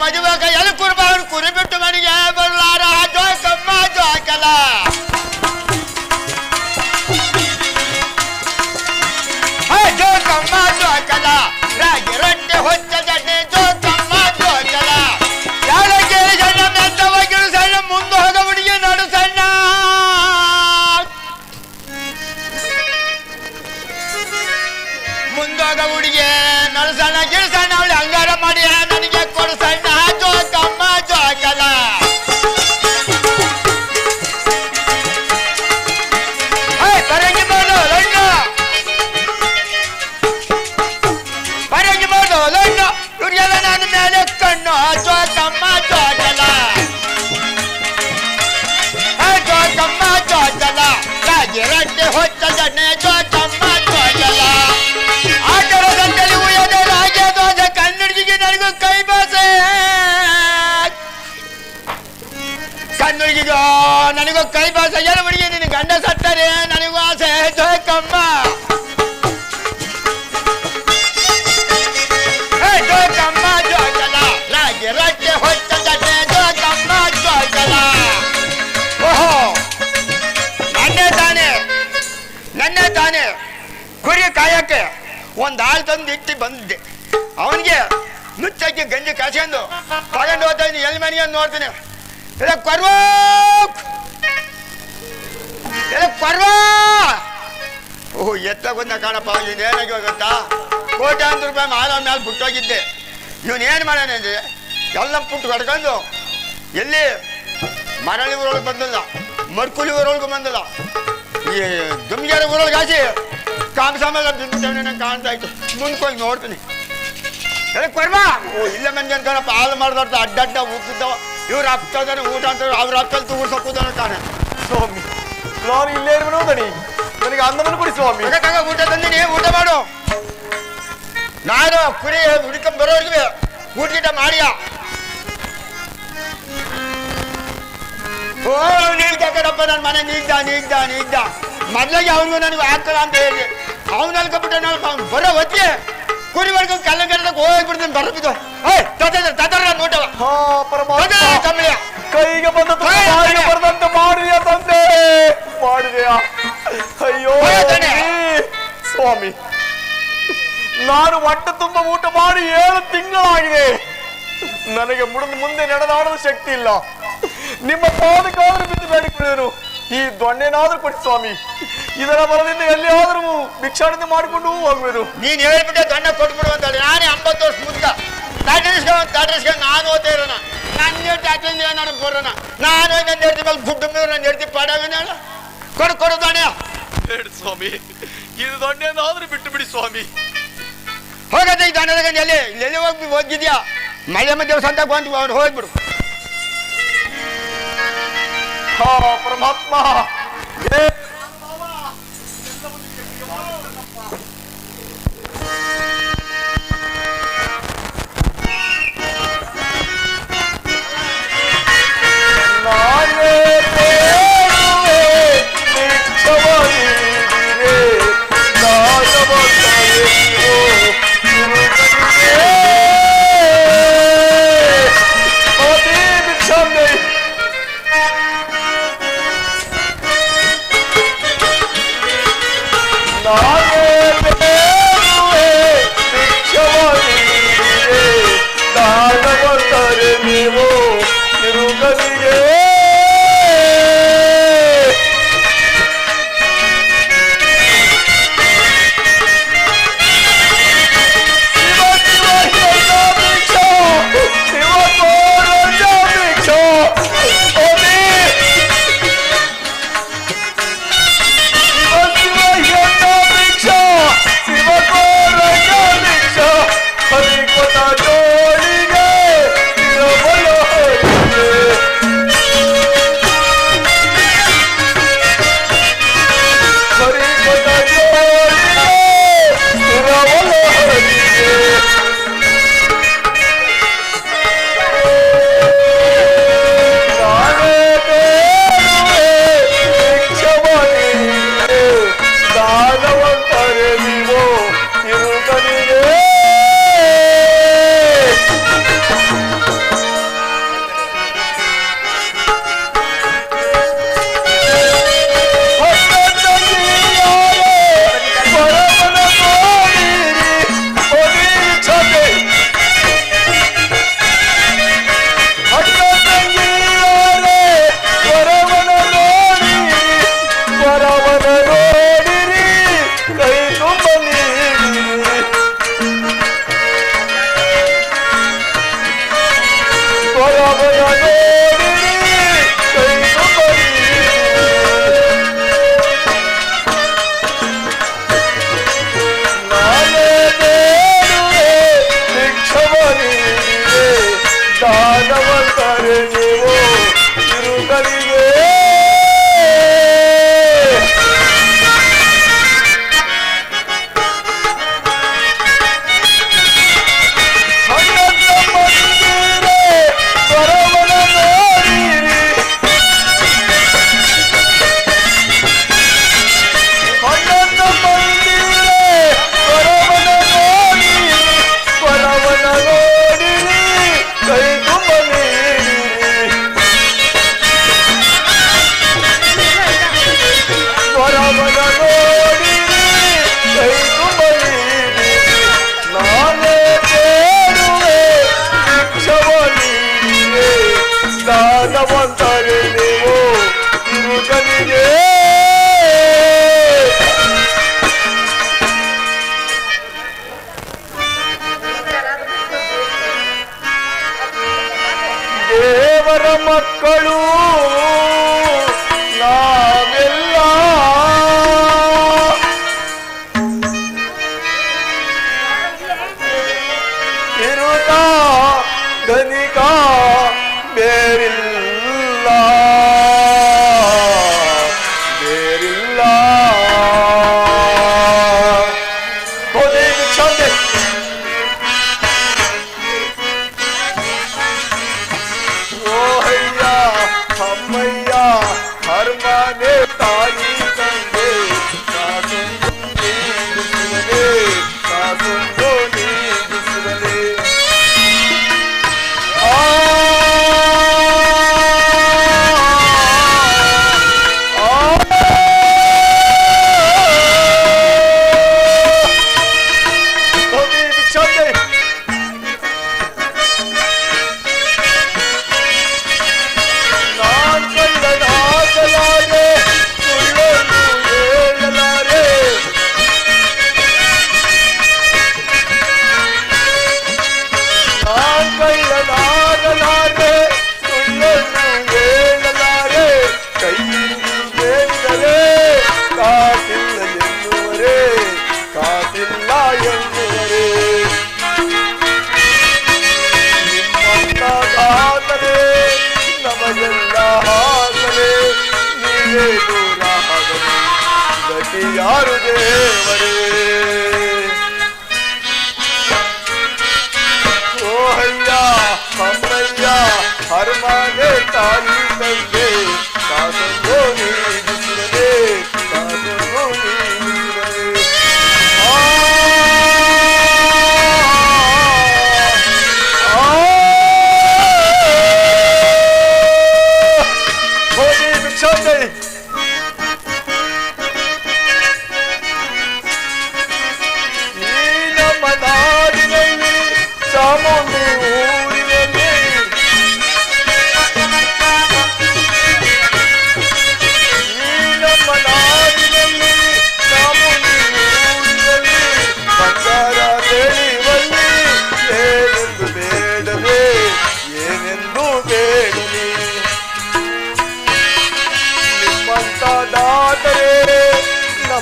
ಮದುವೆಗೆ ಎಲ್ಲಿ ಕುರ್ಬಾನ್ ಕುರಿ ಬಿಟ್ಟು ಮನೆಗೆ ಬರ್ಲಾರ ಜೋಕಮ್ಮ ಜೋಕಲ. ಜೋಕಮ್ಮ ಜೋಕಲ ರಾಗಿ ರೊಟ್ಟೆ ಹೊಚ್ಚ ಜಡ್ಡೆ ಜೋಕಮ್ಮ ಜೋಕಲ. ಯಾಳಕ್ಕೆ ಸಣ್ಣ ಮೆತ್ತವಾಗಿರು ಸಣ್ಣ ಮುಂದೆ ಹೋಗ ಹುಡುಗಿ ನಡು ಸಣ್ಣ. ಮುಂದೋಗ ಹುಡುಗಿ ನಡು ಸಣ್ಣ ಗಿಡ ಸಣ್ಣ ಅವಳು ಅಂಗಾರ ಮಾಡಿ ನನಗೆ ಕೊಡು ಸಣ್ಣ ಜೋಕಮ್ಮ ಜೋಕಲ. ಬರಂಗಿ ಮಾಡು ಲಣ್ಣ, ಬರಂಗಿ ಮಾಡು ಲಣ್ಣ, ಇವ್ರಿಗೆಲ್ಲ ನನ್ನ ಮೇಲೆ ಕಣ್ಣು ಜೋಕಮ್ಮ ಜೋಕಲ. ಜೋಕಮ್ಮ ಜೋಕಲ ರಾಗಿ ರೊಟ್ಟೆ ಹೊಚ್ಚ ಜಡ್ಡೆ ಜೋಕಮ್ಮ ಜೋಕಲ. ಆಟದ ಸಂತೆಲಿ ಉಯ್ಯದ ರಾಗಿ ದೋಸೆ ಕನ್ನಡಿಗೆ ನನಗೂ ಕೈ ಬಾಸೆ. ಕನ್ನಡಿಗ ನನಗೂ ಕೈ ಬಾಸೆ. ಏನು ಹುಡುಗಿ ನಿನ್ನ ಗಂಡ ಸತ್ತರೆ ನನಗೂ ಆಸೆ ಜೋಕಮ್ಮ. ಜೋಕಮ್ಮ ಜೋಕಲ ರಾಗಿ ರೊಟ್ಟೆ ಹೊಚ್ಚ ಜಡ್ಡೆ ಜೋಕಮ್ಮ ಜೋಕಲ. ಓಹೋ, ನನ್ನೇ ತಾನೆ ಕುರಿ ಕಾಯಕ್ಕೆ ಒಂದು ಆಳು ತಂದು ಇಟ್ಟು ಬಂದಿದ್ದೆ. ಅವನಿಗೆ ನುಚ್ಚಕ್ಕೆ ಗಂಜಿ ಕಾಸ್ಕೊಂಡು ತಗೊಂಡು ಹೋಗ್ತಾ ಇದ್ದೀನಿ. ಎಲ್ಲಿ ಮನೆಗೆ ನೋಡ್ತೀನಿ. ಇಲ್ಲ ಕೊರ್ವಾ ಓಹ್ ಎತ್ತಾಗೊಂದ ಕಾಣಪ್ಪ. ಇವನು ಏನಾಗಿ ಹೋಗುತ್ತಾ, ಕೋಟ್ಯಾಂತರ ರೂಪಾಯಿ ಮಾಲ ಮೇಲೆ ಬಿಟ್ಟೋಗಿದ್ದೆ. ಇವನೇನು ಮಾಡೋಣ ಅಂದರೆ ಎಲ್ಲ ಪುಟ್ಟು ಕಟ್ಕೊಂಡು ಎಲ್ಲಿ ಮರಳಿ ಊರೊಳಗೆ ಬಂದಿಲ್ಲ, ಮರ್ಕುಲಿ ಊರೊಳಗೆ ಬಂದಿಲ್ಲ, ಈ ದುಮ್ಗೆರೆ ಊರೊಳಗೆ ಹಾಸಿ ಕಾಮಸಾಮೆಲ್ಲ ಬಿದ್ದು ಕಾಣ್ತಾ ಇತ್ತು. ಮುಂದ್ಕೋಗಿ ನೋಡ್ತೀನಿ. ಕೊಡ್ಬಾ ಓ ಇಲ್ಲ ಮಂದಿ ಅನ್ಕೊಳಪ್ಪ. ಹಾಲು ಮಾಡ್ದವ್ರ ಅಡ್ಡಡ್ಡ ಊದ್ತಿದ್ದವ. ಇವ್ರು ಹಪ್ತದಾನೆ ಊಟ ಅಂತ ಅವ್ರ ಹಪ್ಪಲ್ಲಿ ತೂರ್ಸ ಕೂತಾನೆ ತಾನೆ.
ಸ್ವಾಮಿ, ನಾನು ಇಲ್ಲೇ ಇರುವನು ದಣಿ, ನನಗೆ ಅನ್ನವನ್ನು ಕೊಡಿ ಸ್ವಾಮಿ.
ಊಟ ತಂದಿನಿ, ಊಟ ಮಾಡು. ನಾನು ಕುರಿ ಹುಡುಕೊಂಡ್ ಬರೋರ್ಗೆ ಊಟ ಗೀಟ ಮಾಡಿಯ. ಓ ನೀಡ್ಕಪ್ಪ ನನ್ನ ಮನೆ ನೀಗ್ದ ಮೊದ್ಲಾಗಿ ಅವನಿಗೂ ನನಗೂ ಹಾಕಲ್ಲ ಅಂತ ಹೇಳಿ ಅವ್ನು ಅಲ್ಕೊಬಿಟ್ಟೆ. ನಾನು ಅವ್ನು ಬರೋ ಹೊತ್ತಿಗೆ ಕುರಿ ಮಾಡ್ಕೊಂಡು ಕಲ್ಲ ಕರೆದಾಗ ಹೋಗ್ಬಿಡ್ತೀನಿ. ಬರಬಿದ್ದು ನೋಟವ ಕಮ್ಮಳಿಯ
ಕೈಗೆ ಬಂದ ಬರದಂತೆ ಮಾಡಿದೆಯಾ ತಂದೆ, ಮಾಡಿದೆಯಾ? ಅಯ್ಯೋ ಸ್ವಾಮಿ, ನಾನು ಹೊಟ್ಟೆ ತುಂಬ ಊಟ ಮಾಡಿ 7 ತಿಂಗಳಾಗಿದೆ. ನನಗೆ ಮುಂದೆ ನಡೆದಾಡಲು ಶಕ್ತಿ ಇಲ್ಲ. ನಿಮ್ಮ ಪಾದಕ್ಕಾದ್ರೂ ಬಿದ್ದು ಬೇಡಿಕೊಳ್ಳೇನು, ಈ ದೊಣ್ಣೆನಾದ್ರೂ ಕೊಡಿ ಸ್ವಾಮಿ. ಇದರ ಬಲದಿಂದ ಎಲ್ಲಿ ಆದ್ರೂ ಭಿಕ್ಷಾಟನೆ ಮಾಡಿಕೊಂಡು ಹೋಗುವೆನು.
ನೀನ್ ಹೇಳ್ಬಿಟ್ಟೆ ದೊಣ್ಣೆ ಕೊಟ್ಬಿಡು ಅಂತ. ನಾನೇ 50 ವರ್ಷ ಮುದ್ದ ತಾಟಿಸ್ಕೊಂಡು ನಾನು ಓದ್ತಾ ಇರೋಣ. ನನ್ನ ಟಾಟಿಂದ ನಾನು ಬರೋಣ. ನಾನು ನನ್ನ ಹೆಡ್ತಿ ಮೇಲೆ ಗುಡ್ಡ ಮೇಲೆ ನನ್ನ ಹೆಡ್ತಿ ಪಾಡಾವೇನ ಕೊಡು ದೊಣ್ಣೆ.
ಹೇಳಿ ಸ್ವಾಮಿ, ಇದು ದೊಣ್ಣೆನಾದ್ರೂ ಬಿಟ್ಟು ಬಿಡಿ ಸ್ವಾಮಿ.
ಹೋಗತ್ತೆ ಈ ದೊಣ್ಣೆ ಎಲ್ಲಿ ಹೋಗಿದ್ಯಾ? ಮಳೆಯಮ್ಮ ದೇವಸ ಅಂತ ಬಂದು ಅವ್ನು ಹೋಗ್ಬಿಡು.
ಹಾ ಪರಮಾತ್ಮ, ನಾನೇ ಭಿಕ್ಷವಾಗಿ ನಾನೇ ಬೇಡುವೆ ಭಿಕ್ಷವನಿಗೆ ದಾನವಂತರೆ ನೀವು ತಿರುಗನಿಗೆ ದೇವರ ಮಕ್ಕಳು ನಾವೆಲ್ಲ ಇರುತ್ತ ಧನಿಕ ಬೇರಿಲ್ಲ ಬೇರಿಲ್ಲ ಹೋದೆ ಭಿಕ್ಷಾಂತೆ ಓಹಯ್ಯ ಅಮ್ಮಯ್ಯ ಹರ್ಮನೆ ತಾಯಿ ತಂದೆ ಕಾಸೊಂದು ನೀಡಿಸುವನೆ ಕಾಸೊಂದು ನೀಡಿಸುವನೆ ಹೋಗಿ ಭಿಕ್ಷಾಂತೆ ನಾನ್ ಕಳ್ಳನಾಗಲಾರೆ ಸುಳ್ಳನ್ನು ಹೇಳಲಾರೆ ನಾನ್ ಕಳ್ಳನಾಗಲಾರೆ ಸುಳ್ಳನ್ನು ಹೇಳಲಾರೆ ಕೈಯಲ್ಲಿ ಬೇಡಿದರೆ ಕಾಸಿಲ್ಲ ಎನ್ನುವರೆ ಕಾಸಿಲ್ಲ ಎನ್ನುವರೆ ನಿಮ್ಮನ್ನ ದಾತರೆ ನಮಗೆಲ್ಲ ಹಾಕಲೆ ನೀವೇ ದೂರ ಆಗಲಿ ಗತಿ ಯಾರು ದೇವರೇ ಓಹಯ್ಯ ಅಮ್ಮಯ್ಯ ಹರ್ಮನೆ ತಾಯಿ ತಂದೆ ಕಾಸೊಂದು ನೀಡಿಸುವನೆ ಕಾಸೊಂದು ನೀಡಿಸುವನೆ ಹೋಗಿ ಭಿಕ್ಷಾಂತೆ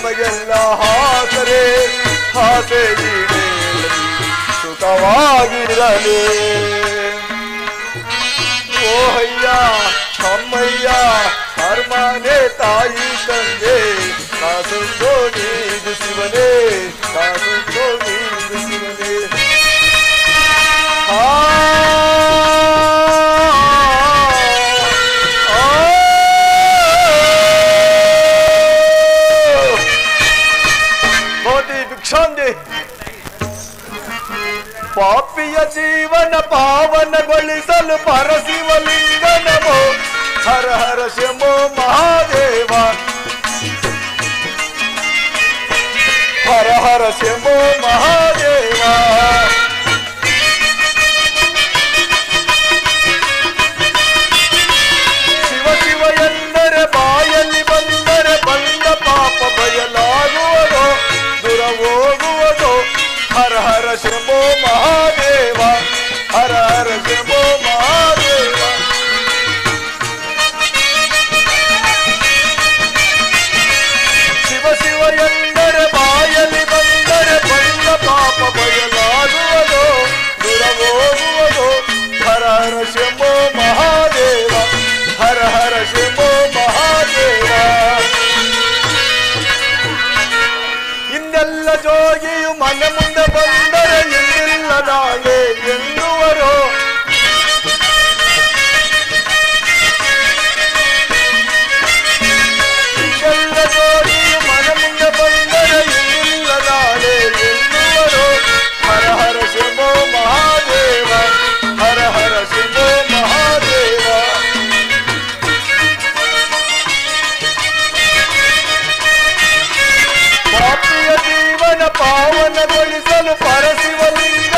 ನಮಗೆಲ್ಲ ಹಾಸರೆ ಹಾಸೆ ಈಡೇರಲಿ ಸುಖವಾಗಿರಲಿ. ಓಹಯ್ಯ ಅಮ್ಮಯ್ಯ ಅರ್ಮಾನೆ ತಾಯಿ ತಂದೆ ಕಾಸುಂದೋ ನೀದು ಶಿವನೇ ಕಾಸುಂದೋ ನೀದು ಶಿವನೇ. ಭಿಕ್ಷಾಂದೆ ಪಾಪಿಯ ಜೀವನ ಪಾವನಗೊಳಿಸಲು ಪರಶಿವಲಿಂಗ ನಮೋ ಹರ ಹರ ಶಂಭೋ ಮಹಾದೇವ ಹರ ಹರ ಶಂಭೋ ಮಹಾದೇವ. ಶಿವ ಶಿವ ಎಂದರೆ ಬಾಯಲ್ಲಿ ಬಂದರೆ ಬಂದ ಪಾಪ ಬಯಲಾಗುವುದು ದೂರ ಹೋಗುವುದು. ಹರ ಹರ ಶಂಭೋ ಮಹಾದೇವ ಹರ ಹರ ಶಂಭೋ ಮಹಾದೇವ. ಶಿವ ಶಿವ ಎಂದರೆ ಬಾಯಲ್ಲಿ ಬಂದರೆ ಬಂದ ಪಾಪ ಬಯಲಾಗುವುದು ದೂರ ಹೋಗುವುದು. ಹರ ಹರ ಶಂಭೋ ಮಹಾದೇವ ಹರ ಹರ ಶಂಭೋ ಮಹಾದೇವ. ಇನ್ನೆಲ್ಲ ಜೋಗಿಯು ಮನ ಮುಂದೆ ಬಂದರೆ ಎಂದಿಲ್ಲ ನಾಳೆ ಎನ್ನುವರು. ಇನ್ನೆಲ್ಲ ಜೋಗಿಯು ಮನ ಮುಂದೆ ಬಂದರೆ ಎಂದಿಲ್ಲ ನಾಳೆ ಎನ್ನುವರು. ಹರ ಹರ ಶಂಭೋ ಮಹಾದೇವ ಹರ ಹರ ಶಂಭೋ ಮಹಾದೇವ. ಪಾಪಿಯ ಜೀವನ ಪಾವನಗೊಳಿಸಲು ಪರಶಿವಲಿಂಗ